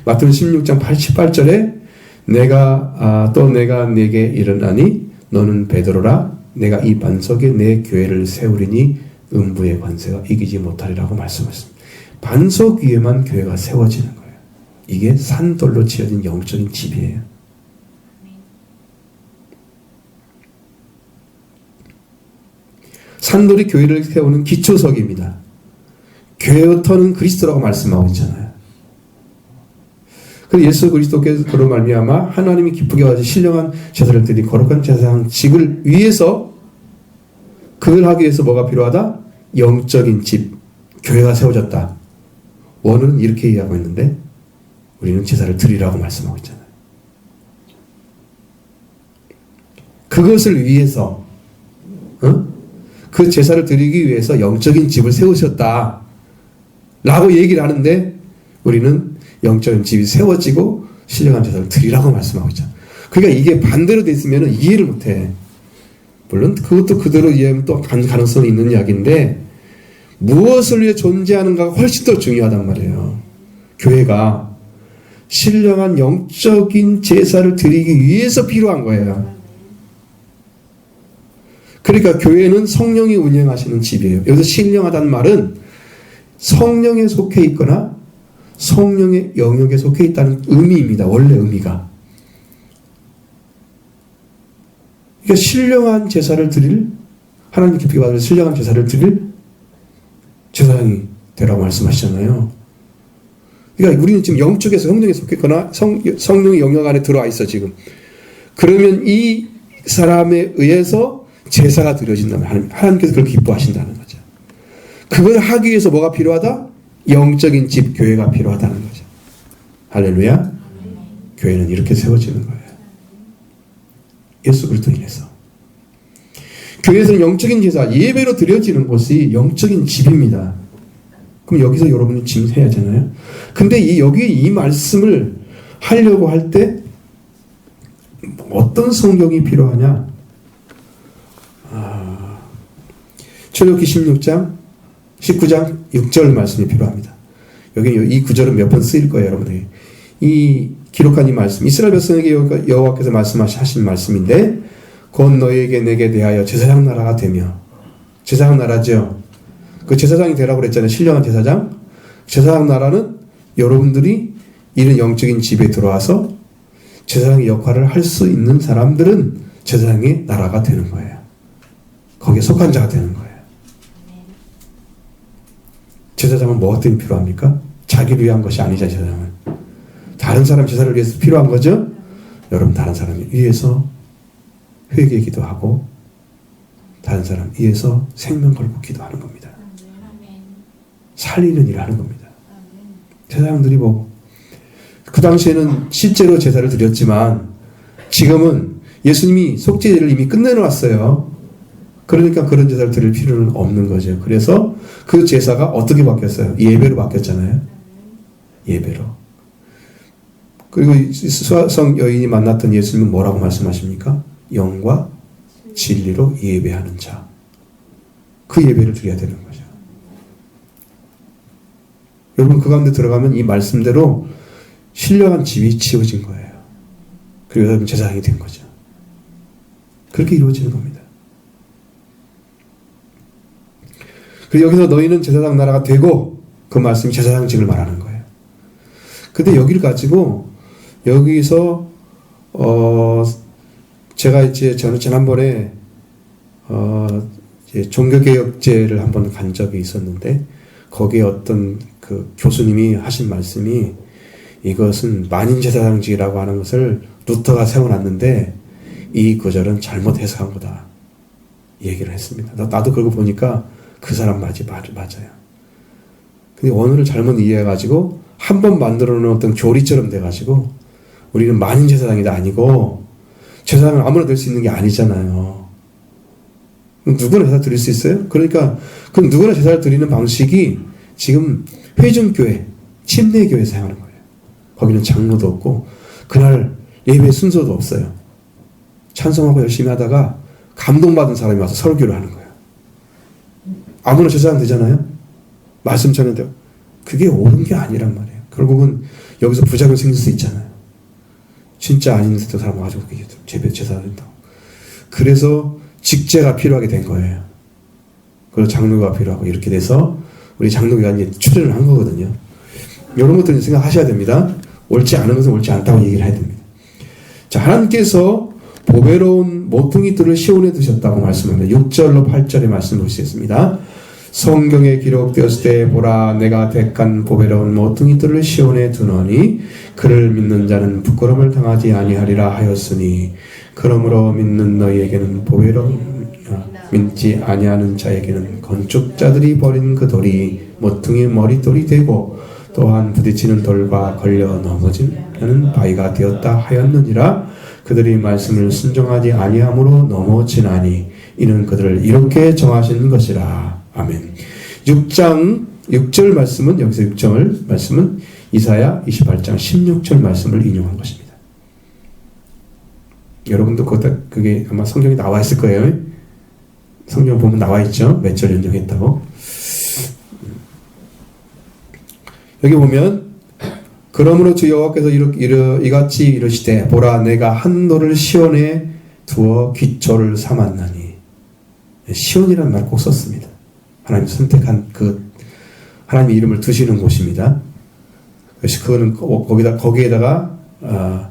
마태복음 16장 88절에 내가 내게 이르나니 너는 베드로라, 내가 이 반석에 내 교회를 세우리니 음부의 관세가 이기지 못하리라고 말씀하셨습니다. 반석 위에만 교회가 세워지는 거예요. 이게 산돌로 지어진 영적인 집이에요. 산돌이 교회를 세우는 기초석입니다. 교회의 터는 그리스도라고 말씀하고 있잖아요. 그래서 예수 그리스도께서 그로 말미암아 하나님이 기쁘게 여기시 신령한 제사를 드린 거룩한 제사장직을 위해서, 그걸 하기 위해서 뭐가 필요하다? 영적인 집, 교회가 세워졌다. 원어는 이렇게 이해하고 있는데 우리는 제사를 드리라고 말씀하고 있잖아요. 그것을 위해서, 그 제사를 드리기 위해서 영적인 집을 세우셨다 라고 얘기를 하는데, 우리는 영적인 집이 세워지고 신령한 제사를 드리라고 말씀하고 있잖아요. 그러니까 이게 반대로 돼 있으면 이해를 못해. 물론 그것도 그대로 이해하면 또 가능성이 있는 이야기인데, 무엇을 위해 존재하는가가 훨씬 더 중요하단 말이에요. 교회가 신령한 영적인 제사를 드리기 위해서 필요한 거예요. 그러니까 교회는 성령이 운영하시는 집이에요. 여기서 신령하다는 말은 성령에 속해 있거나 성령의 영역에 속해 있다는 의미입니다. 원래 의미가. 그러니까 신령한 제사를 드릴, 하나님 기쁘게 받을 신령한 제사를 드릴 제사장이 되라고 말씀하시잖아요. 그러니까 우리는 지금 영적에서 성령에 속했거나 성령의 영역 안에 들어와 있어 지금. 그러면 이 사람에 의해서 제사가 드려진다면 하나님께서 그걸 기뻐하신다는 거죠. 그걸 하기 위해서 뭐가 필요하다? 영적인 집, 교회가 필요하다는 거죠. 할렐루야. 교회는 이렇게 세워지는 거예요. 예수 그리스도로 인해서. 교회에서는 영적인 제사, 예배로 드려지는 곳이 영적인 집입니다. 그럼 여기서 여러분이 지금 해야 하잖아요. 근데 여기에 이 말씀을 하려고 할 때 어떤 성경이 필요하냐? 출애굽기 16장, 19장 6절 말씀이 필요합니다. 여기 이 구절은 몇 번 쓰일 거예요, 여러분들이. 이 기록한 이 말씀, 이스라엘 백성에게 여호와께서 말씀하신 말씀인데, 곧 너희에게 내게 대하여 제사장 나라가 되며, 제사장 나라죠. 그 제사장이 되라고 그랬잖아요. 신령한 제사장. 제사장 나라는 여러분들이 이런 영적인 집에 들어와서 제사장의 역할을 할 수 있는 사람들은 제사장의 나라가 되는 거예요. 거기에 속한 자가 되는 거예요. 제사장은 뭐가 때문에 필요합니까? 자기를 위한 것이 아니죠, 제사장은. 다른 사람 제사를 위해서 필요한 거죠? 여러분, 다른 사람을 위해서 회개 기도하고, 다른 사람 위해서 생명 걸고 기도하는 겁니다. 살리는 일을 하는 겁니다. 제사장들이 그 당시에는 실제로 제사를 드렸지만, 지금은 예수님이 속죄제를 이미 끝내놓았어요. 그러니까 그런 제사를 드릴 필요는 없는 거죠. 그래서 그 제사가 어떻게 바뀌었어요? 예배로 바뀌었잖아요. 예배로. 그리고 수화성 여인이 만났던 예수님은 뭐라고 말씀하십니까? 영과 진리로 예배하는 자. 그 예배를 드려야 되는 거죠. 여러분, 그 가운데 들어가면 이 말씀대로 신령한 집이 지어진 거예요. 그리고 여러분 제사장이 된 거죠. 그렇게 이루어지는 겁니다. 그리고 여기서 너희는 제사장 나라가 되고, 그 말씀이 제사장직을 말하는 거예요. 근데 여기를 가지고 여기서 제가 저는 지난번에 종교개혁제를 한번 간 적이 있었는데, 거기에 어떤 그 교수님이 하신 말씀이, 이것은 만인제사장직이라고 하는 것을 루터가 세워놨는데 이 구절은 잘못 해석한 거다, 얘기를 했습니다. 나도 그러고 보니까 그 사람 맞아요. 근데 원어를 잘못 이해해가지고 한 번 만들어 놓은 어떤 교리처럼 돼가지고 우리는 만인제사장이다 아니고, 제사장은 아무나 될 수 있는 게 아니잖아요. 누구나 제사 드릴 수 있어요? 그러니까 그럼 누구나 제사를 드리는 방식이 지금 회중교회, 침례교회 사용하는 거예요. 거기는 장로도 없고 그날 예배 순서도 없어요. 찬송하고 열심히 하다가 감동받은 사람이 와서 설교를 하는 거예요. 아무나 제사장 되잖아요. 말씀 전해도 그게 옳은 게 아니란 말이에요. 결국은 여기서 부작용 생길 수 있잖아요. 진짜 아닌 사람 와가지고 제사가 된다고. 그래서 직제가 필요하게 된 거예요. 그리고 장로가 필요하고, 이렇게 돼서 우리 장로가 이제 출연을 한 거거든요. 이런 것들을 생각하셔야 됩니다. 옳지 않은 것은 옳지 않다고 얘기를 해야 됩니다. 자, 하나님께서 보배로운 모퉁이들을 시온에 두셨다고 말씀합니다. 6절로 8절의 말씀 보시겠습니다. 성경에 기록되었을 때 보라, 내가 택한 보배로운 모퉁이들을 시온에 두노니 그를 믿는 자는 부끄러움을 당하지 아니하리라 하였으니, 그러므로 믿는 너희에게는 믿지 아니하는 자에게는 건축자들이 버린 그 돌이 모퉁이의 머릿돌이 되고, 또한 부딪히는 돌과 걸려 넘어지는 바위가 되었다 하였느니라. 그들이 말씀을 순종하지 아니함으로 넘어지나니 이는 그들을 이렇게 정하신 것이라. 아멘. 6장 6절 말씀은, 여기서 6절 말씀은 이사야 28장 16절 말씀을 인용한 것입니다. 여러분도 그게 아마 성경에 나와 있을 거예요. 성경 보면 나와 있죠. 몇 절 인용했다고. 여기 보면, 그러므로 주 여호와께서 이같이 이르시되 보라, 내가 한 돌을 시온에 두어 기초를 삼았나니. 시온이라는 말 꼭 썼습니다. 하나님 선택한 하나님의 이름을 두시는 곳입니다. 그래서 거기에다가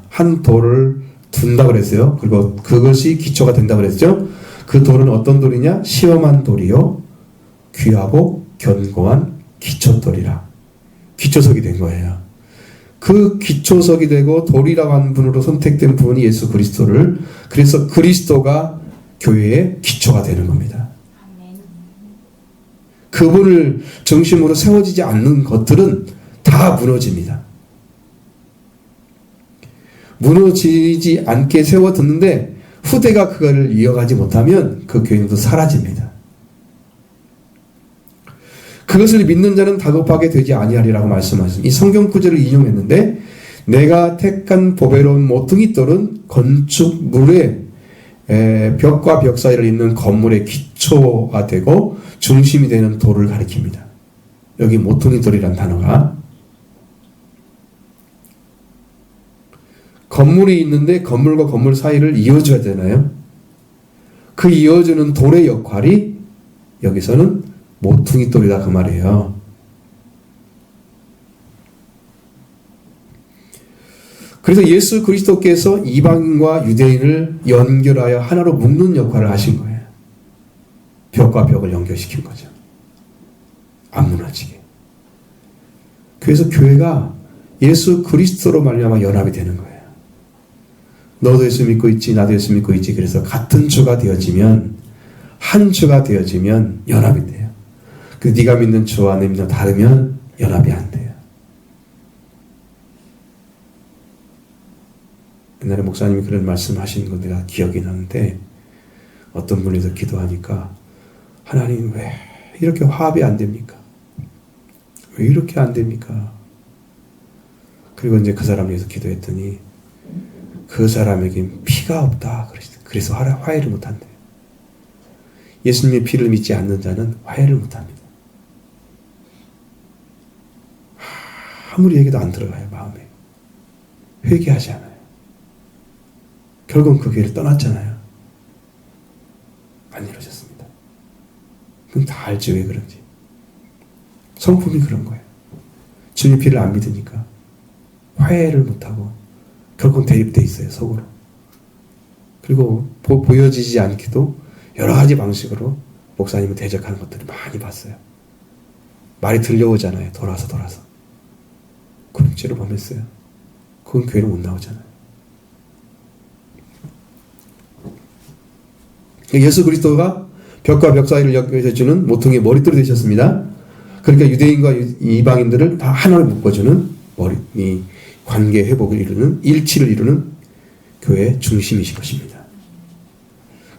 한 돌을 둔다 그랬어요. 그리고 그것이 기초가 된다 그랬죠. 그 돌은 어떤 돌이냐? 시험한 돌이요, 귀하고 견고한 기초돌이라. 기초석이 된 거예요. 그 기초석이 되고 돌이라고 하는 분으로 선택된 분이 예수 그리스도를, 그래서 그리스도가 교회의 기초가 되는 겁니다. 그분을 중심으로 세워지지 않는 것들은 다 무너집니다. 무너지지 않게 세워뒀는데 후대가 그거를 이어가지 못하면 그 교회도 사라집니다. 그것을 믿는 자는 다급하게 되지 아니하리라고 말씀하셨습니다. 이 성경 구절을 인용했는데 내가 택한 보배로운 모퉁이 돌은 건축물의 벽과 벽 사이를 잇는 건물의 기초가 되고 중심이 되는 돌을 가리킵니다. 여기 모퉁이 돌이라는 단어가 건물이 있는데 건물과 건물 사이를 이어줘야 되나요? 그 이어주는 돌의 역할이 여기서는 모퉁이 돌이다 그 말이에요. 그래서 예수 그리스도께서 이방인과 유대인을 연결하여 하나로 묶는 역할을 하신 거예요. 벽과 벽을 연결시킨 거죠. 안 무너지게. 그래서 교회가 예수 그리스도로 말미암아 연합이 되는 거예요. 너도 예수 믿고 있지, 나도 예수 믿고 있지. 그래서 같은 주가 되어지면, 한 주가 되어지면 연합이 돼요. 그 네가 믿는 주와 내 믿는 다르면 연합이 안 돼요. 옛날에 목사님이 그런 말씀하신 거 내가 기억이 나는데 어떤 분에서 기도하니까 하나님 왜 이렇게 화합이 안 됩니까? 왜 이렇게 안 됩니까? 그리고 이제 그 사람을 위해서 기도했더니 그 사람에겐 피가 없다. 그래서 화해를 못한대요. 예수님의 피를 믿지 않는 자는 화해를 못합니다. 아무리 얘기도 안 들어가요. 마음에. 회개하지 않아요. 결국은 그 교회를 떠났잖아요. 안 이루어졌습니다. 그건 다 알죠. 왜 그런지. 성품이 그런 거예요. 주님 피를 안 믿으니까 화해를 못하고 결국은 대립돼 있어요. 속으로. 그리고 보여지지 않기도 여러 가지 방식으로 목사님을 대적하는 것들을 많이 봤어요. 말이 들려오잖아요. 돌아서. 그런 죄를 범했어요. 그건 교회로 못 나오잖아요. 예수 그리스도가 벽과 벽 사이를 연결해주는 모퉁이의 머릿돌이 되셨습니다. 그러니까 유대인과 이방인들을 다 하나로 묶어주는 이 관계 회복을 이루는, 일치를 이루는 교회의 중심이신 것입니다.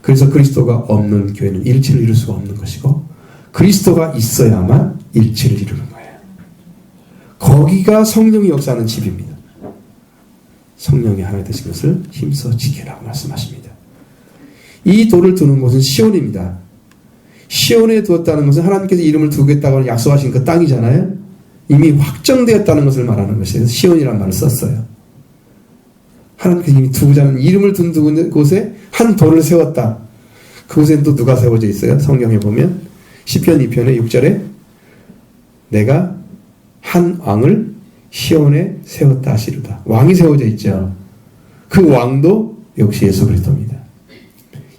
그래서 그리스도가 없는 교회는 일치를 이룰 수가 없는 것이고 그리스도가 있어야만 일치를 이루는 거예요. 거기가 성령이 역사하는 집입니다. 성령이 하나 되신 것을 힘써 지키라고 말씀하십니다. 이 돌을 두는 곳은 시온입니다. 시온에 두었다는 것은 하나님께서 이름을 두겠다고 약속하신 그 땅이잖아요. 이미 확정되었다는 것을 말하는 것이에요. 시온이라는 말을 썼어요. 하나님께서 이미 두고자는 이름을 둔 곳에 한 돌을 세웠다. 그곳엔 또 누가 세워져 있어요? 성경에 보면 시편 2편의 6절에 내가 한 왕을 시온에 세웠다 하시리다. 왕이 세워져 있죠. 그 왕도 역시 예수 그리스도입니다.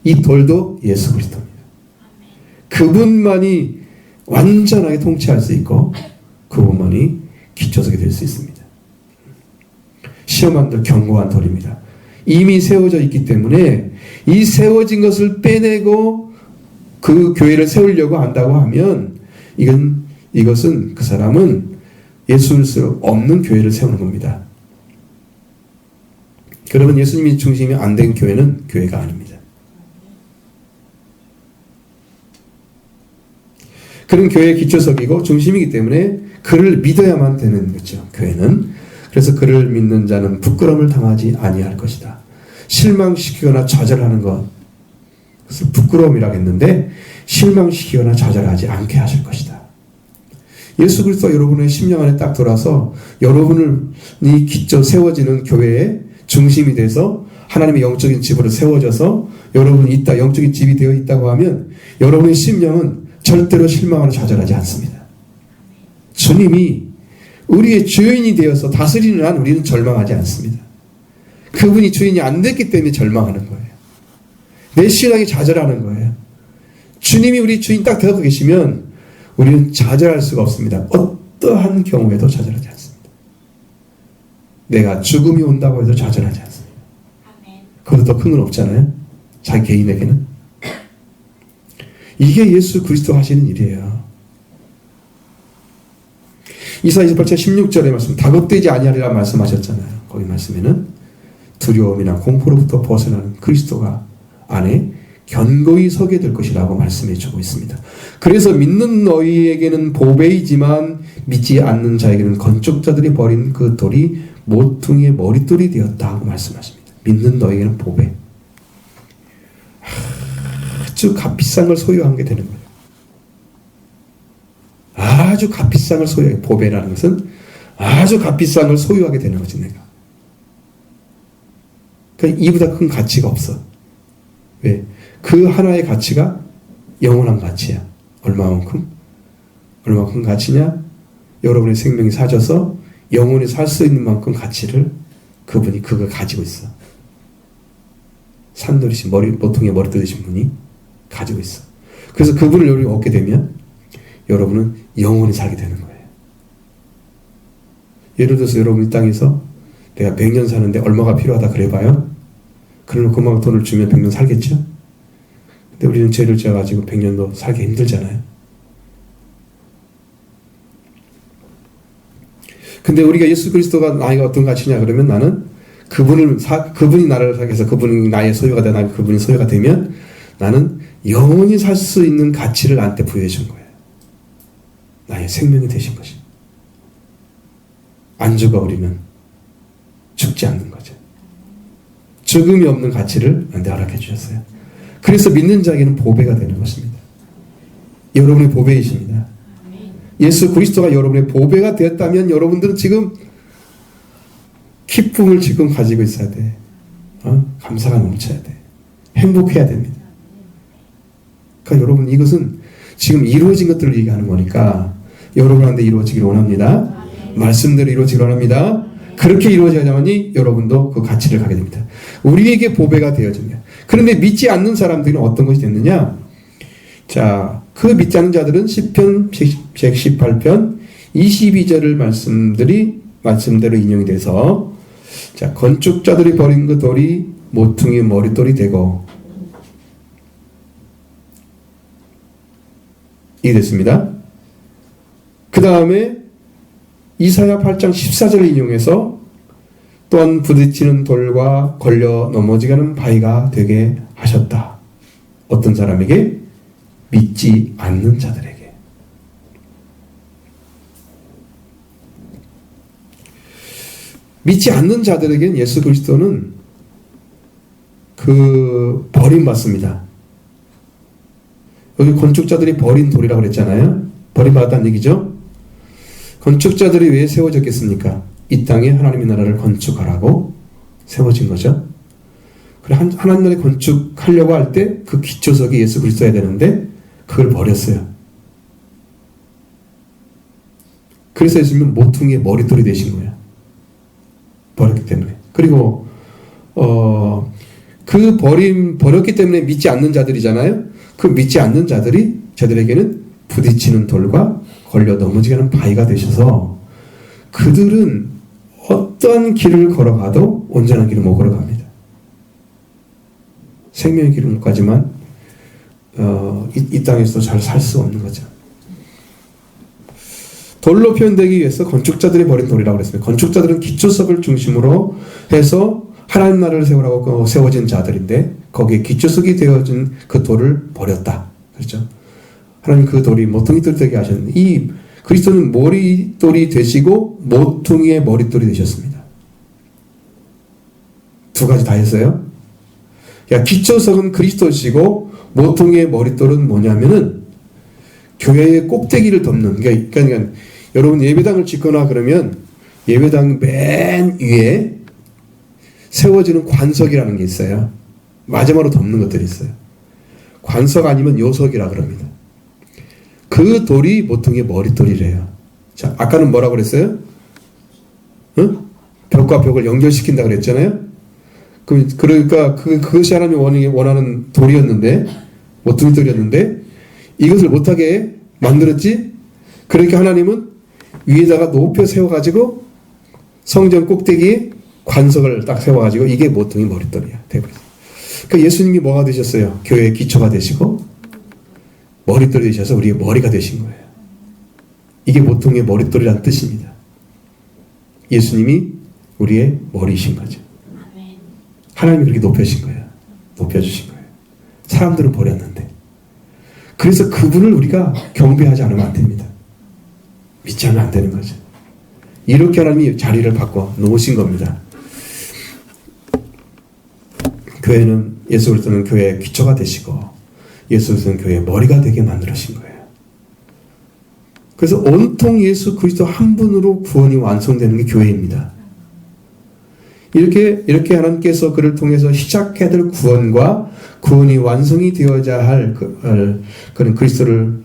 이 돌도 예수 그리스도입니다. 그분만이 완전하게 통치할 수 있고 그분만이 기초석이 될 수 있습니다. 시험한 돌 견고한 돌입니다. 이미 세워져 있기 때문에 이 세워진 것을 빼내고 그 교회를 세우려고 한다고 하면 이것은 그 사람은 예수를 없는 교회를 세우는 겁니다. 그러면 예수님이 중심이 안 된 교회는 교회가 아닙니다. 그런 교회의 기초석이고 중심이기 때문에 그를 믿어야만 되는 거죠. 교회는. 그래서 그를 믿는 자는 부끄러움을 당하지 아니할 것이다. 실망시키거나 좌절하는 것을 부끄러움이라고 했는데 실망시키거나 좌절하지 않게 하실 것이다. 예수 그리스도가 여러분의 심령 안에 딱 들어와서 여러분이 기초 세워지는 교회의 중심이 돼서 하나님의 영적인 집으로 세워져서 여러분이 있다, 영적인 집이 되어 있다고 하면 여러분의 심령은 절대로 실망하거나 좌절하지 않습니다. 주님이 우리의 주인이 되어서 다스리는 한 우리는 절망하지 않습니다. 그분이 주인이 안 됐기 때문에 절망하는 거예요. 내 신앙이 좌절하는 거예요. 주님이 우리 주인 딱 되어 계시면 우리는 좌절할 수가 없습니다. 어떠한 경우에도 좌절하지 않습니다. 내가 죽음이 온다고 해도 좌절하지 않습니다. 그것도 더 큰 건 없잖아요. 자기 개인에게는. 이게 예수 그리스도 하시는 일이에요. 이사야 28장 16절의 말씀, 다급되지 아니하리라 말씀하셨잖아요. 거기 말씀에는 두려움이나 공포로부터 벗어나는 그리스도가 안에 견고히 서게 될 것이라고 말씀해 주고 있습니다. 그래서 믿는 너희에게는 보배이지만 믿지 않는 자에게는 건축자들이 버린 그 돌이 모퉁이의 머릿돌이 되었다 하고 말씀하십니다. 믿는 너희에게는 보배. 아주 값비싼 걸 소유한 게 되는 거예요. 아주 값비싼 걸 소유하게, 보배라는 것은 아주 값비싼 걸 소유하게 되는 거지, 내가. 그러니까 이보다 큰 가치가 없어. 왜? 그 하나의 가치가 영원한 가치야. 얼마만큼 가치냐? 여러분의 생명이 사져서 영원히 살 수 있는 만큼 가치를 그분이 그거 가지고 있어. 산돌이신 모퉁이에 머리 뜨신 분이 가지고 있어. 그래서 그분을 여러분이 얻게 되면 여러분은 영원히 살게 되는 거예요. 예를 들어서 여러분 이 땅에서 내가 100년 사는데 얼마가 필요하다 그래봐요. 그러면 그만큼 돈을 주면 100년 살겠죠? 근데 우리는 죄를 지어가지고 100년도 살기 힘들잖아요. 근데 우리가 예수 그리스도가 나이가 어떤 가치냐 그러면 나는 그분이 나를 살게 해서 그분이 나의 소유가 되나 그분이 소유가 되면 나는 영원히 살 수 있는 가치를 나한테 부여해 준 거예요. 나의 생명이 되신 것이. 안 죽어 우리는 죽지 않는 거죠. 죽음이 없는 가치를 나한테 허락해 주셨어요. 그래서 믿는 자에게는 보배가 되는 것입니다. 여러분의 보배이십니다. 예수 그리스도가 여러분의 보배가 되었다면 여러분들은 지금 기쁨을 지금 가지고 있어야 돼. 감사가 넘쳐야 돼. 행복해야 됩니다. 그러니까 여러분 이것은 지금 이루어진 것들을 얘기하는 거니까 여러분한테 이루어지기를 원합니다. 말씀대로 이루어지기를 원합니다. 그렇게 이루어져야만이 여러분도 그 가치를 가게 됩니다. 우리에게 보배가 되어집니다. 그런데 믿지 않는 사람들은 어떤 것이 됐느냐? 자, 그 믿지 않는 자들은 시편 118편 22절을 말씀대로 인용이 돼서 자, 건축자들이 버린 그 돌이 모퉁이의 머릿돌이 되고 이해됐습니다. 그 다음에 이사야 8장 14절을 인용해서 또한 부딪히는 돌과 걸려 넘어지가는 바위가 되게 하셨다. 어떤 사람에게? 믿지 않는 자들에게. 믿지 않는 자들에게는 예수 그리스도는 버림받습니다. 여기 건축자들이 버린 돌이라고 그랬잖아요. 버림받았다는 얘기죠. 건축자들이 왜 세워졌겠습니까? 이 땅에 하나님의 나라를 건축하라고 세워진 거죠. 그래, 하나님 나라를 건축하려고 할 때 그 기초석이 예수 그리스도여야 되는데 그걸 버렸어요. 그래서 예수님은 모퉁이의 머릿돌이 되신 거예요. 버렸기 때문에. 그리고 버렸기 때문에 믿지 않는 자들이잖아요. 그 믿지 않는 자들에게는 부딪히는 돌과 걸려 넘어지는 바위가 되셔서 그들은 어떤 길을 걸어가도 온전한 길을 못 걸어갑니다. 생명의 길을 못 가지만 이 땅에서 잘 살 수 없는 거죠. 돌로 표현되기 위해서 건축자들이 버린 돌이라고 그랬습니다. 건축자들은 기초석을 중심으로 해서 하나님 나라를 세우라고 세워진 자들인데 거기에 기초석이 되어진 그 돌을 버렸다. 그렇죠? 하나님 그 돌이 모퉁이돌이 되게 하셨는데 이 그리스도는 머릿돌이 되시고 모퉁이의 머릿돌이 되셨습니다. 두 가지 다 했어요. 기초석은 그리스도시고 모퉁이의 머릿돌은 뭐냐면은 교회의 꼭대기를 덮는 그러니까 여러분 예배당을 짓거나 그러면 예배당 맨 위에 세워지는 관석이라는 게 있어요. 마지막으로 덮는 것들이 있어요. 관석 아니면 요석이라 그럽니다. 그 돌이 모퉁이의 머릿돌이래요. 자, 아까는 뭐라고 그랬어요? 벽과 벽을 연결시킨다 그랬잖아요. 그러니까 그것이 하나님이 원하는 돌이었는데 모퉁이돌이었는데 이것을 못하게 만들었지. 그러니까 하나님은 위에다가 높여 세워가지고 성전 꼭대기에 관석을 딱 세워가지고 이게 모퉁이 머릿돌이야 돼버렸어요. 그러니까 예수님이 뭐가 되셨어요? 교회의 기초가 되시고 머릿돌이 되셔서 우리의 머리가 되신 거예요. 이게 모퉁이의 머릿돌이라는 뜻입니다. 예수님이 우리의 머리이신 거죠. 하나님이 그렇게 높여주신 거예요. 사람들은 버렸는데. 그래서 그분을 우리가 경배하지 않으면 안 됩니다. 믿지 않으면 안 되는 거죠. 이렇게 하나님이 자리를 바꿔 놓으신 겁니다. 교회는, 예수 그리스도는 교회의 기초가 되시고 예수 그리스도는 교회의 머리가 되게 만들으신 거예요. 그래서 온통 예수 그리스도 한 분으로 구원이 완성되는 게 교회입니다. 이렇게 하나님께서 그를 통해서 시작해야 될 구원과 구원이 완성이 되어야 할 그런 그리스도를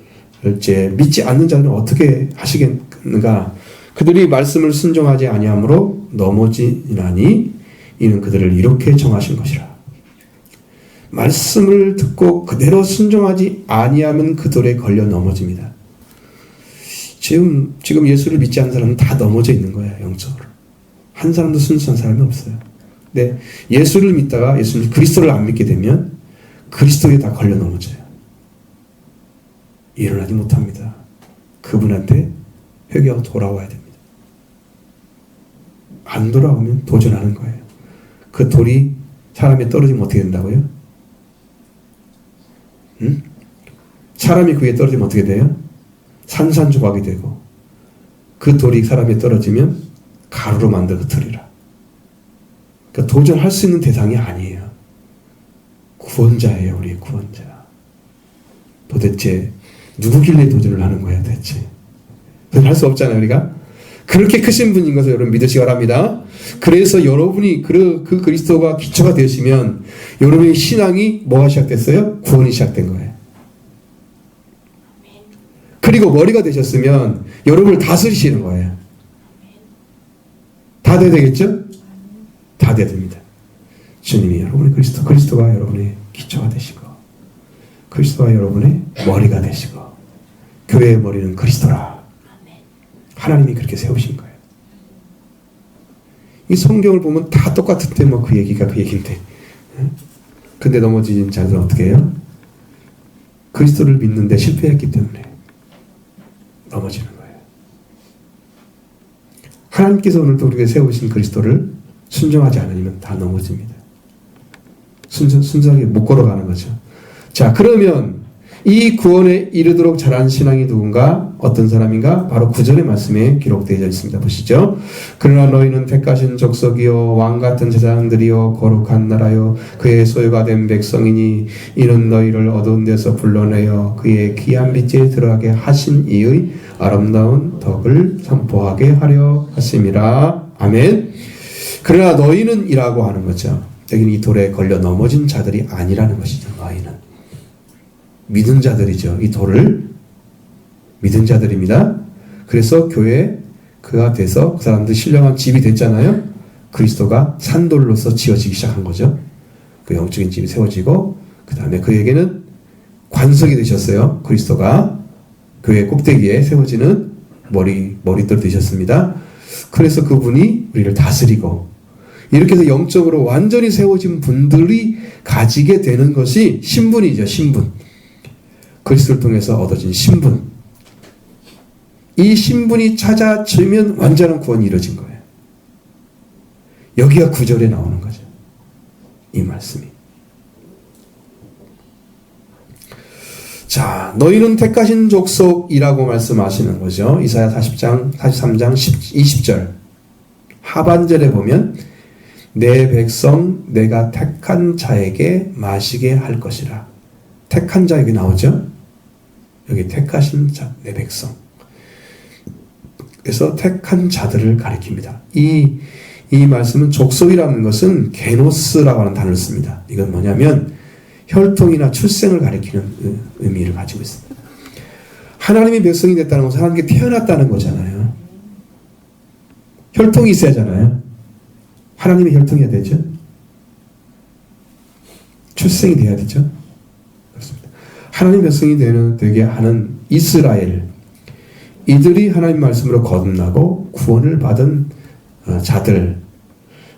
이제 믿지 않는 자들은 어떻게 하시겠는가? 그들이 말씀을 순종하지 아니함으로 넘어지나니 이는 그들을 이렇게 정하신 것이라. 말씀을 듣고 그대로 순종하지 아니하면 그 돌에 걸려 넘어집니다. 지금 예수를 믿지 않는 사람은 다 넘어져 있는 거예요. 영적으로. 한 사람도 순수한 사람이 없어요. 근데 예수를 믿다가 예수님 그리스도를 안 믿게 되면 그리스도에 다 걸려 넘어져요. 일어나지 못합니다. 그분한테 회개하고 돌아와야 됩니다. 안 돌아오면 도전하는 거예요. 그 돌이 사람에 떨어지면 어떻게 된다고요? 응? 사람이 그게 떨어지면 어떻게 돼요? 산산조각이 되고 그 돌이 사람에 떨어지면 가루로 만들어 틀이라. 그러니까 도전할 수 있는 대상이 아니에요. 구원자예요. 우리의 구원자. 도대체 누구길래 도전을 하는 거야 대체? 도전할 수 없잖아요. 우리가. 그렇게 크신 분인 것을 여러분 믿으시기 바랍니다. 그래서 여러분이 그 그리스도가 기초가 되시면 여러분의 신앙이 뭐가 시작됐어요? 구원이 시작된 거예요. 그리고 머리가 되셨으면 여러분을 다스리시는 거예요. 다 돼야 되겠죠? 다 돼야 됩니다. 주님이 여러분의 그리스도가 여러분의 기초가 되시고 그리스도가 여러분의 머리가 되시고 교회의 머리는 그리스도라. 하나님이 그렇게 세우신 거예요. 이 성경을 보면 다 똑같은데 뭐 그 얘기가 그 얘기인데. 근데 넘어진 자들은 어떻게 해요? 그리스도를 믿는데 실패했기 때문에 넘어지는 거예요. 하나님께서 오늘도 우리에게 세우신 그리스도를 순종하지 않으면 다 넘어집니다. 순수하게 못 걸어가는 거죠. 자, 그러면 이 구원에 이르도록 자란 신앙이 누군가? 어떤 사람인가? 바로 9절의 말씀에 기록되어 있습니다. 보시죠. 그러나 너희는 택하신 족속이요 왕같은 제사장들이요 거룩한 나라요 그의 소유가 된 백성이니 이는 너희를 어두운 데서 불러내어 그의 귀한 빛에 들어가게 하신 이의 아름다운 덕을 선포하게 하려 하심이라. 아멘. 그러나 너희는 이라고 하는 거죠. 여기는 이 돌에 걸려 넘어진 자들이 아니라는 것이죠. 너희는 믿은 자들이죠. 이 돌을 믿은 자들입니다. 그래서 교회에 그가 돼서 그 사람들 신령한 집이 됐잖아요. 그리스도가 산돌로서 지어지기 시작한 거죠. 그 영적인 집이 세워지고 그 다음에 그에게는 관석이 되셨어요. 그리스도가 교회 꼭대기에 세워지는 머릿돌 되셨습니다. 그래서 그분이 우리를 다스리고 이렇게 해서 영적으로 완전히 세워진 분들이 가지게 되는 것이 신분이죠. 신분. 그리스도를 통해서 얻어진 신분. 이 신분이 찾아지면 완전한 구원이 이루어진 거예요. 여기가 9절에 나오는 거죠. 이 말씀이. 자, 너희는 택하신 족속이라고 말씀하시는 거죠. 이사야 43장 20절 하반절에 보면 내 백성 내가 택한 자에게 마시게 할 것이라. 택한 자에게 나오죠. 여기 택하신 자, 내 백성. 그래서 택한 자들을 가리킵니다. 이 말씀은 족속이라는 것은 게노스라고 하는 단어를 씁니다. 이건 뭐냐면 혈통이나 출생을 가리키는 의미를 가지고 있습니다. 하나님의 백성이 됐다는 것은 하나님께 태어났다는 거잖아요. 혈통이 있어야 하잖아요. 하나님의 혈통이어야 되죠. 출생이 돼야 되죠. 그렇습니다. 하나님 백성이 되게 하는 이스라엘, 이들이 하나님 말씀으로 거듭나고 구원을 받은 자들.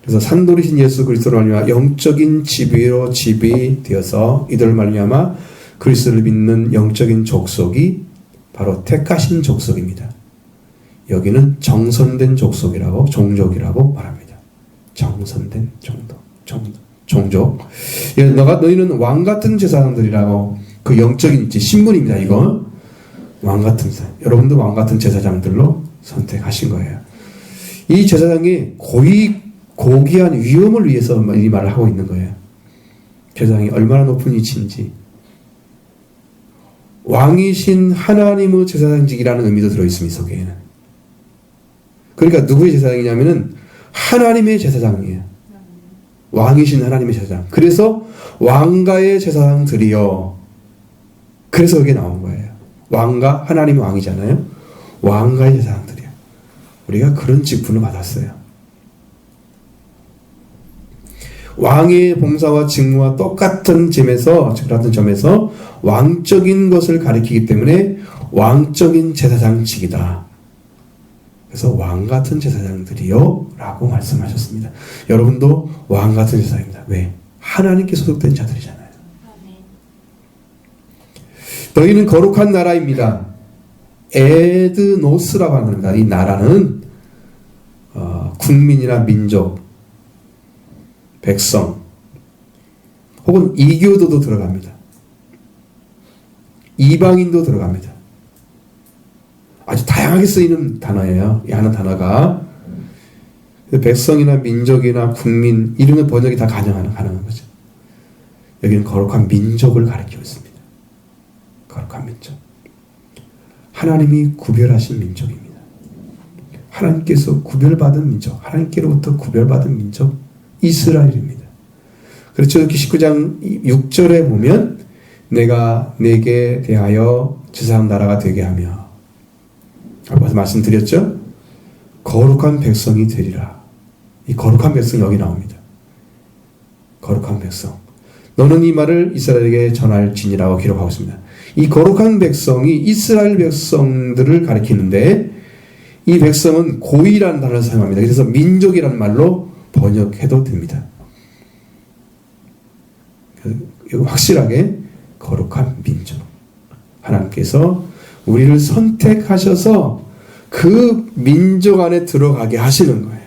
그래서 산돌이신 예수 그리스도로 말미암아 영적인 집이 되어서 이들 말미암아 그리스도를 믿는 영적인 족속이 바로 택하신 족속입니다. 여기는 정선된 족속이라고 종족이라고 말합니다. 정선된 종족. 너희는 왕 같은 제사장들이라고, 그 영적인 신분입니다. 이거 왕 같은 제사장. 여러분도 왕 같은 제사장들로 선택하신 거예요. 이 제사장이 고귀한 위엄을 위해서 이 말을 하고 있는 거예요. 제사장이 얼마나 높은 위치인지. 왕이신 하나님의 제사장직이라는 의미도 들어있습니다. 속에는. 그러니까 누구의 제사장이냐면은 하나님의 제사장이에요. 왕이신 하나님의 제사장. 그래서 왕가의 제사장들이요. 그래서 여기에 나온 거예요. 왕가, 하나님이 왕이잖아요. 왕가의 제사장들이요. 우리가 그런 직분을 받았어요. 왕의 봉사와 직무와 똑같은 점에서 왕적인 것을 가리키기 때문에 왕적인 제사장직이다. 그래서 왕 같은 제사장들이요 라고 말씀하셨습니다. 여러분도 왕 같은 제사장입니다. 왜? 하나님께 소속된 자들이잖아요. 너희는 거룩한 나라입니다. 에드노스라고 하는 겁니다. 이 나라는 국민이나 민족, 백성, 혹은 이교도도 들어갑니다. 이방인도 들어갑니다. 아주 다양하게 쓰이는 단어예요. 이 하나 단어가. 백성이나 민족이나 국민, 이름의 번역이 다 가능한 거죠. 여기는 거룩한 민족을 가리키고 있습니다. 거룩한 민족. 하나님이 구별하신 민족입니다. 하나님께서 구별받은 민족, 하나님께로부터 구별받은 민족, 이스라엘입니다. 그렇죠. 이렇게 19장 6절에 보면 내가 내게 대하여 제사장 나라가 되게 하며, 아까 말씀드렸죠? 거룩한 백성이 되리라. 이 거룩한 백성이 여기 나옵니다. 거룩한 백성. 너는 이 말을 이스라엘에게 전할지니라고 기록하고 있습니다. 이 거룩한 백성이 이스라엘 백성들을 가리키는데, 이 백성은 고이라는 단어를 사용합니다. 그래서 민족이라는 말로 번역해도 됩니다. 이거 확실하게 거룩한 민족. 하나님께서 우리를 선택하셔서 그 민족 안에 들어가게 하시는 거예요.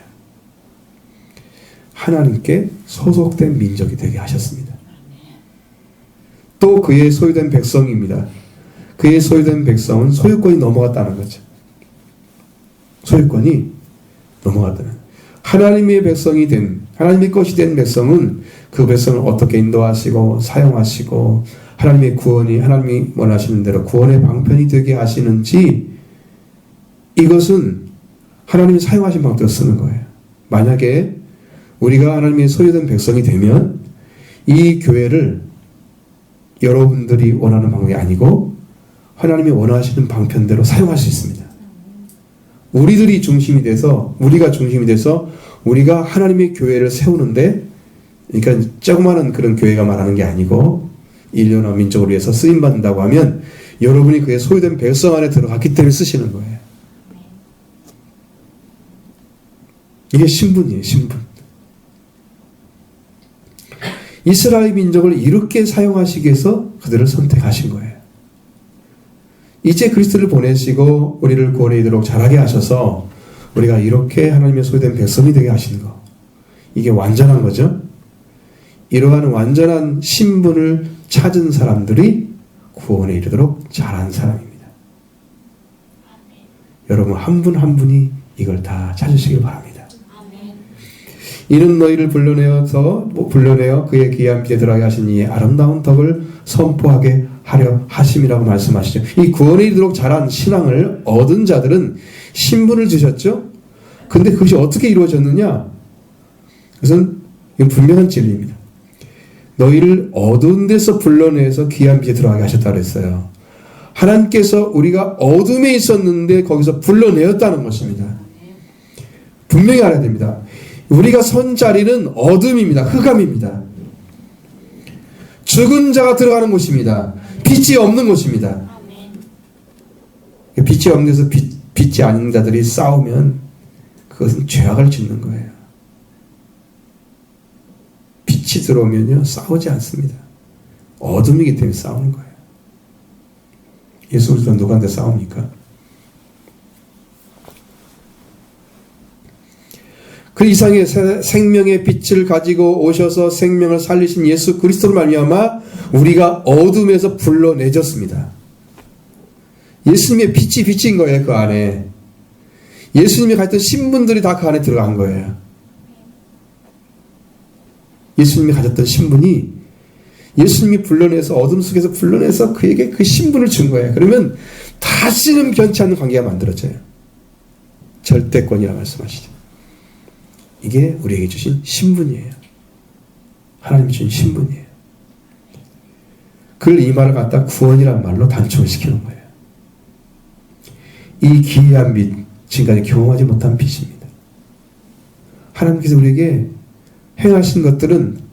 하나님께 소속된 민족이 되게 하셨습니다. 또 그의 소유된 백성입니다. 그의 소유된 백성은 소유권이 넘어갔다는 거죠. 소유권이 넘어갔다는. 하나님의 백성이 된, 하나님의 것이 된 백성은 그 백성을 어떻게 인도하시고 사용하시고 하나님의 구원이, 하나님이 원하시는 대로 구원의 방편이 되게 하시는지, 이것은 하나님이 사용하신 방법대로 쓰는 거예요. 만약에 우리가 하나님의 소유된 백성이 되면 이 교회를 여러분들이 원하는 방법이 아니고 하나님이 원하시는 방편대로 사용할 수 있습니다. 우리들이 중심이 돼서, 우리가 중심이 돼서 우리가 하나님의 교회를 세우는데, 그러니까 조그마한 그런 교회가 말하는 게 아니고 인류나 민족을 위해서 쓰임받는다고 하면 여러분이 그의 소유된 백성 안에 들어갔기 때문에 쓰시는 거예요. 이게 신분이에요. 신분. 이스라엘 민족을 이렇게 사용하시기 위해서 그들을 선택하신 거예요. 이제 그리스도를 보내시고 우리를 구원에 이르도록 자라게 하셔서 우리가 이렇게 하나님의 소유된 백성이 되게 하시는 거, 이게 완전한 거죠. 이러한 완전한 신분을 찾은 사람들이 구원에 이르도록 자란 사람입니다. 여러분 한 분 한 분이 이걸 다 찾으시길 바랍니다. 이는 너희를 불러내어 그의 귀한 빛에 들어가게 하신 이의 아름다운 덕을 선포하게 하려 하심이라고 말씀하시죠. 이 구원에 이르도록 자란 신앙을 얻은 자들은 신분을 주셨죠. 근데 그것이 어떻게 이루어졌느냐? 그것은 분명한 진리입니다. 너희를 어두운 데서 불러내서 귀한 빛에 들어가게 하셨다고 했어요. 하나님께서 우리가 어둠에 있었는데 거기서 불러내었다는 것입니다. 분명히 알아야 됩니다. 우리가 선 자리는 어둠입니다. 흑암입니다. 죽은 자가 들어가는 곳입니다. 빛이 없는 곳입니다. 빛이 없는 데서 빛이 아닌 자들이 싸우면 그것은 죄악을 짓는 거예요. 빛이 들어오면요 싸우지 않습니다. 어둠이기 때문에 싸우는 거예요. 예수 그리스도는 누구한테 싸웁니까? 그 이상의 생명의 빛을 가지고 오셔서 생명을 살리신 예수 그리스도로 말미암아 우리가 어둠에서 불러내졌습니다. 예수님의 빛이 비친 거예요. 그 안에 예수님이 가졌던 신분들이 다 그 안에 들어간 거예요. 예수님이 가졌던 신분이 예수님이 불러내서 어둠 속에서 불러내서 그에게 그 신분을 준 거예요. 그러면 다시는 변치 않는 관계가 만들어져요. 절대권이라 말씀하시죠. 이게 우리에게 주신 신분이에요. 하나님이 주신 신분이에요. 그걸 이 말을 갖다 구원이란 말로 단축을 시키는 거예요. 이 기이한 빛, 지금까지 경험하지 못한 빛입니다. 하나님께서 우리에게 행하신 것들은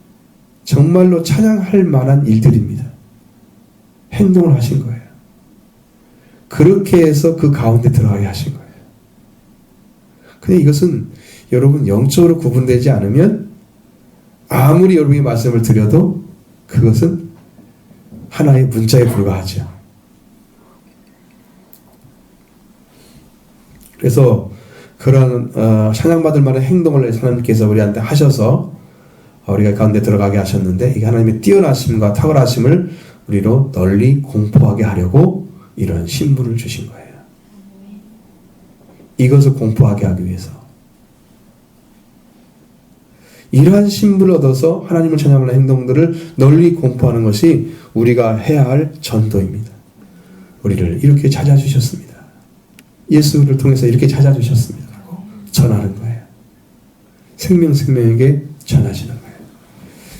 정말로 찬양할 만한 일들입니다. 행동을 하신 거예요. 그렇게 해서 그 가운데 들어가게 하신 거예요. 근데 이것은 여러분 영적으로 구분되지 않으면 아무리 여러분이 말씀을 드려도 그것은 하나의 문자에 불과하죠. 그래서 그런 찬양받을 만한 행동을 하나님께서 우리한테 하셔서 우리가 가운데 들어가게 하셨는데 이게 하나님의 뛰어나심과 탁월하심을 우리로 널리 공포하게 하려고 이런 신분을 주신 거예요. 이것을 공포하게 하기 위해서. 이러한 신분을 얻어서 하나님을 찬양하는 행동들을 널리 공포하는 것이 우리가 해야 할 전도입니다. 우리를 이렇게 찾아주셨습니다. 예수를 통해서 이렇게 찾아주셨습니다. 라고 전하는 거예요. 생명에게 전하시는 거예요.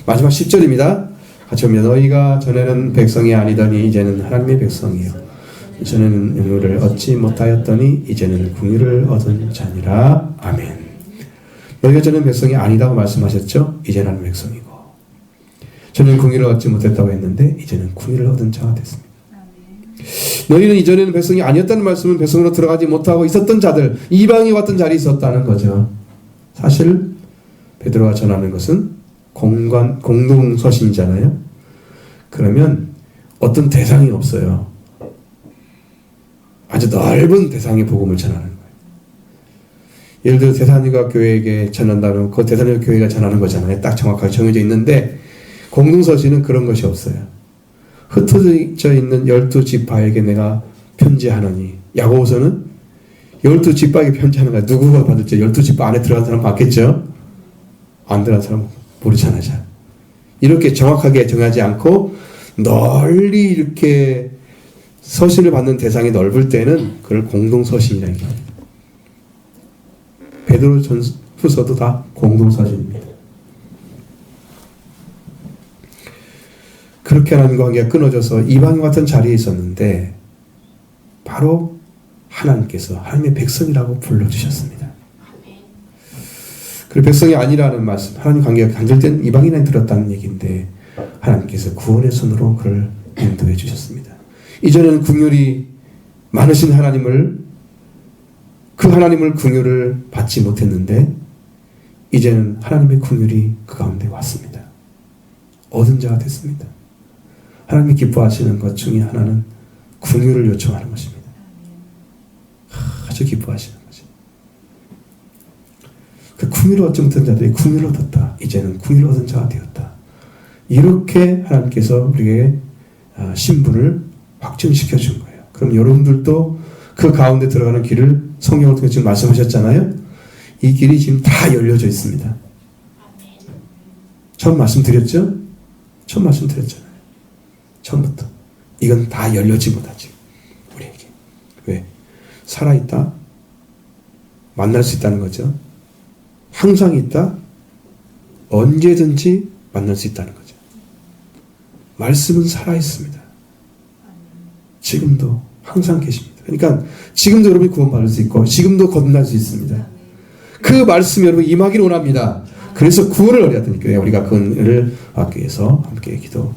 마지막 10절입니다. 같이 보면 너희가 전에는 백성이 아니더니 이제는 하나님의 백성이요 전에는 영유를 얻지 못하였더니 이제는 궁유를 얻은 자니라. 아멘. 너희가 전에는 백성이 아니다고 말씀하셨죠? 이제는 하나님의 백성이고 전에는 궁유를 얻지 못했다고 했는데 이제는 궁유를 얻은 자가 됐습니다. 너희는 이전에는 백성이 아니었다는 말씀은 백성으로 들어가지 못하고 있었던 자들, 이방이 왔던 자리에 있었다는 거죠. 사실 베드로가 전하는 것은 공동서신이잖아요. 그러면 어떤 대상이 없어요. 아주 넓은 대상의 복음을 전하는 거예요. 예를 들어 대산유가 교회에게 전한다면 그 대산유가 교회가 전하는 거잖아요. 딱 정확하게 정해져 있는데 공동서신은 그런 것이 없어요. 흩어져 있는 12지파에게 내가 편지하노니. 야고보서는 12지파에게 편지하는 거야. 누구가 받을지 12지파 안에 들어간 사람 받겠죠? 안 들어간 사람 모르잖아요. 이렇게 정확하게 정하지 않고 널리 이렇게 서신을 받는 대상이 넓을 때는 그걸 공동서신이라는 게 합니다. 베드로 전후서도 다 공동서신입니다. 그렇게 하나님과 관계가 끊어져서 이방인 같은 자리에 있었는데 바로 하나님께서 하나님의 백성이라고 불러주셨습니다. 그리고 백성이 아니라는 말씀, 하나님 관계가 간절된 이방인에 들었다는 얘기인데 하나님께서 구원의 손으로 그를 인도해 주셨습니다. 이전에는 긍휼이 많으신 그 하나님을 긍휼을 받지 못했는데 이제는 하나님의 긍휼이 그 가운데 왔습니다. 얻은 자가 됐습니다. 하나님이 기뻐하시는 것 중에 하나는 긍휼을 요청하는 것입니다. 아주 기뻐하시는 거죠. 그 긍휼을 얻지 못한 자들이 긍휼을 얻었다. 이제는 긍휼을 얻은 자가 되었다. 이렇게 하나님께서 우리에게 신분을 확증시켜 준 거예요. 그럼 여러분들도 그 가운데 들어가는 길을 성경을 통해 지금 말씀하셨잖아요. 이 길이 지금 다 열려져 있습니다. 처음 말씀드렸죠? 처음 말씀드렸잖아요. 처음부터. 이건 다 열려지 못하지. 우리에게. 왜? 살아있다. 만날 수 있다는 거죠. 항상 있다. 언제든지 만날 수 있다는 거죠. 말씀은 살아있습니다. 지금도 항상 계십니다. 그러니까 지금도 여러분이 구원받을 수 있고 지금도 거듭날 수 있습니다. 그 말씀이 여러분 임하기를 원합니다. 그래서 구원을 얻어야 되니까 우리가 그 은혜를 받기 위해서 함께 기도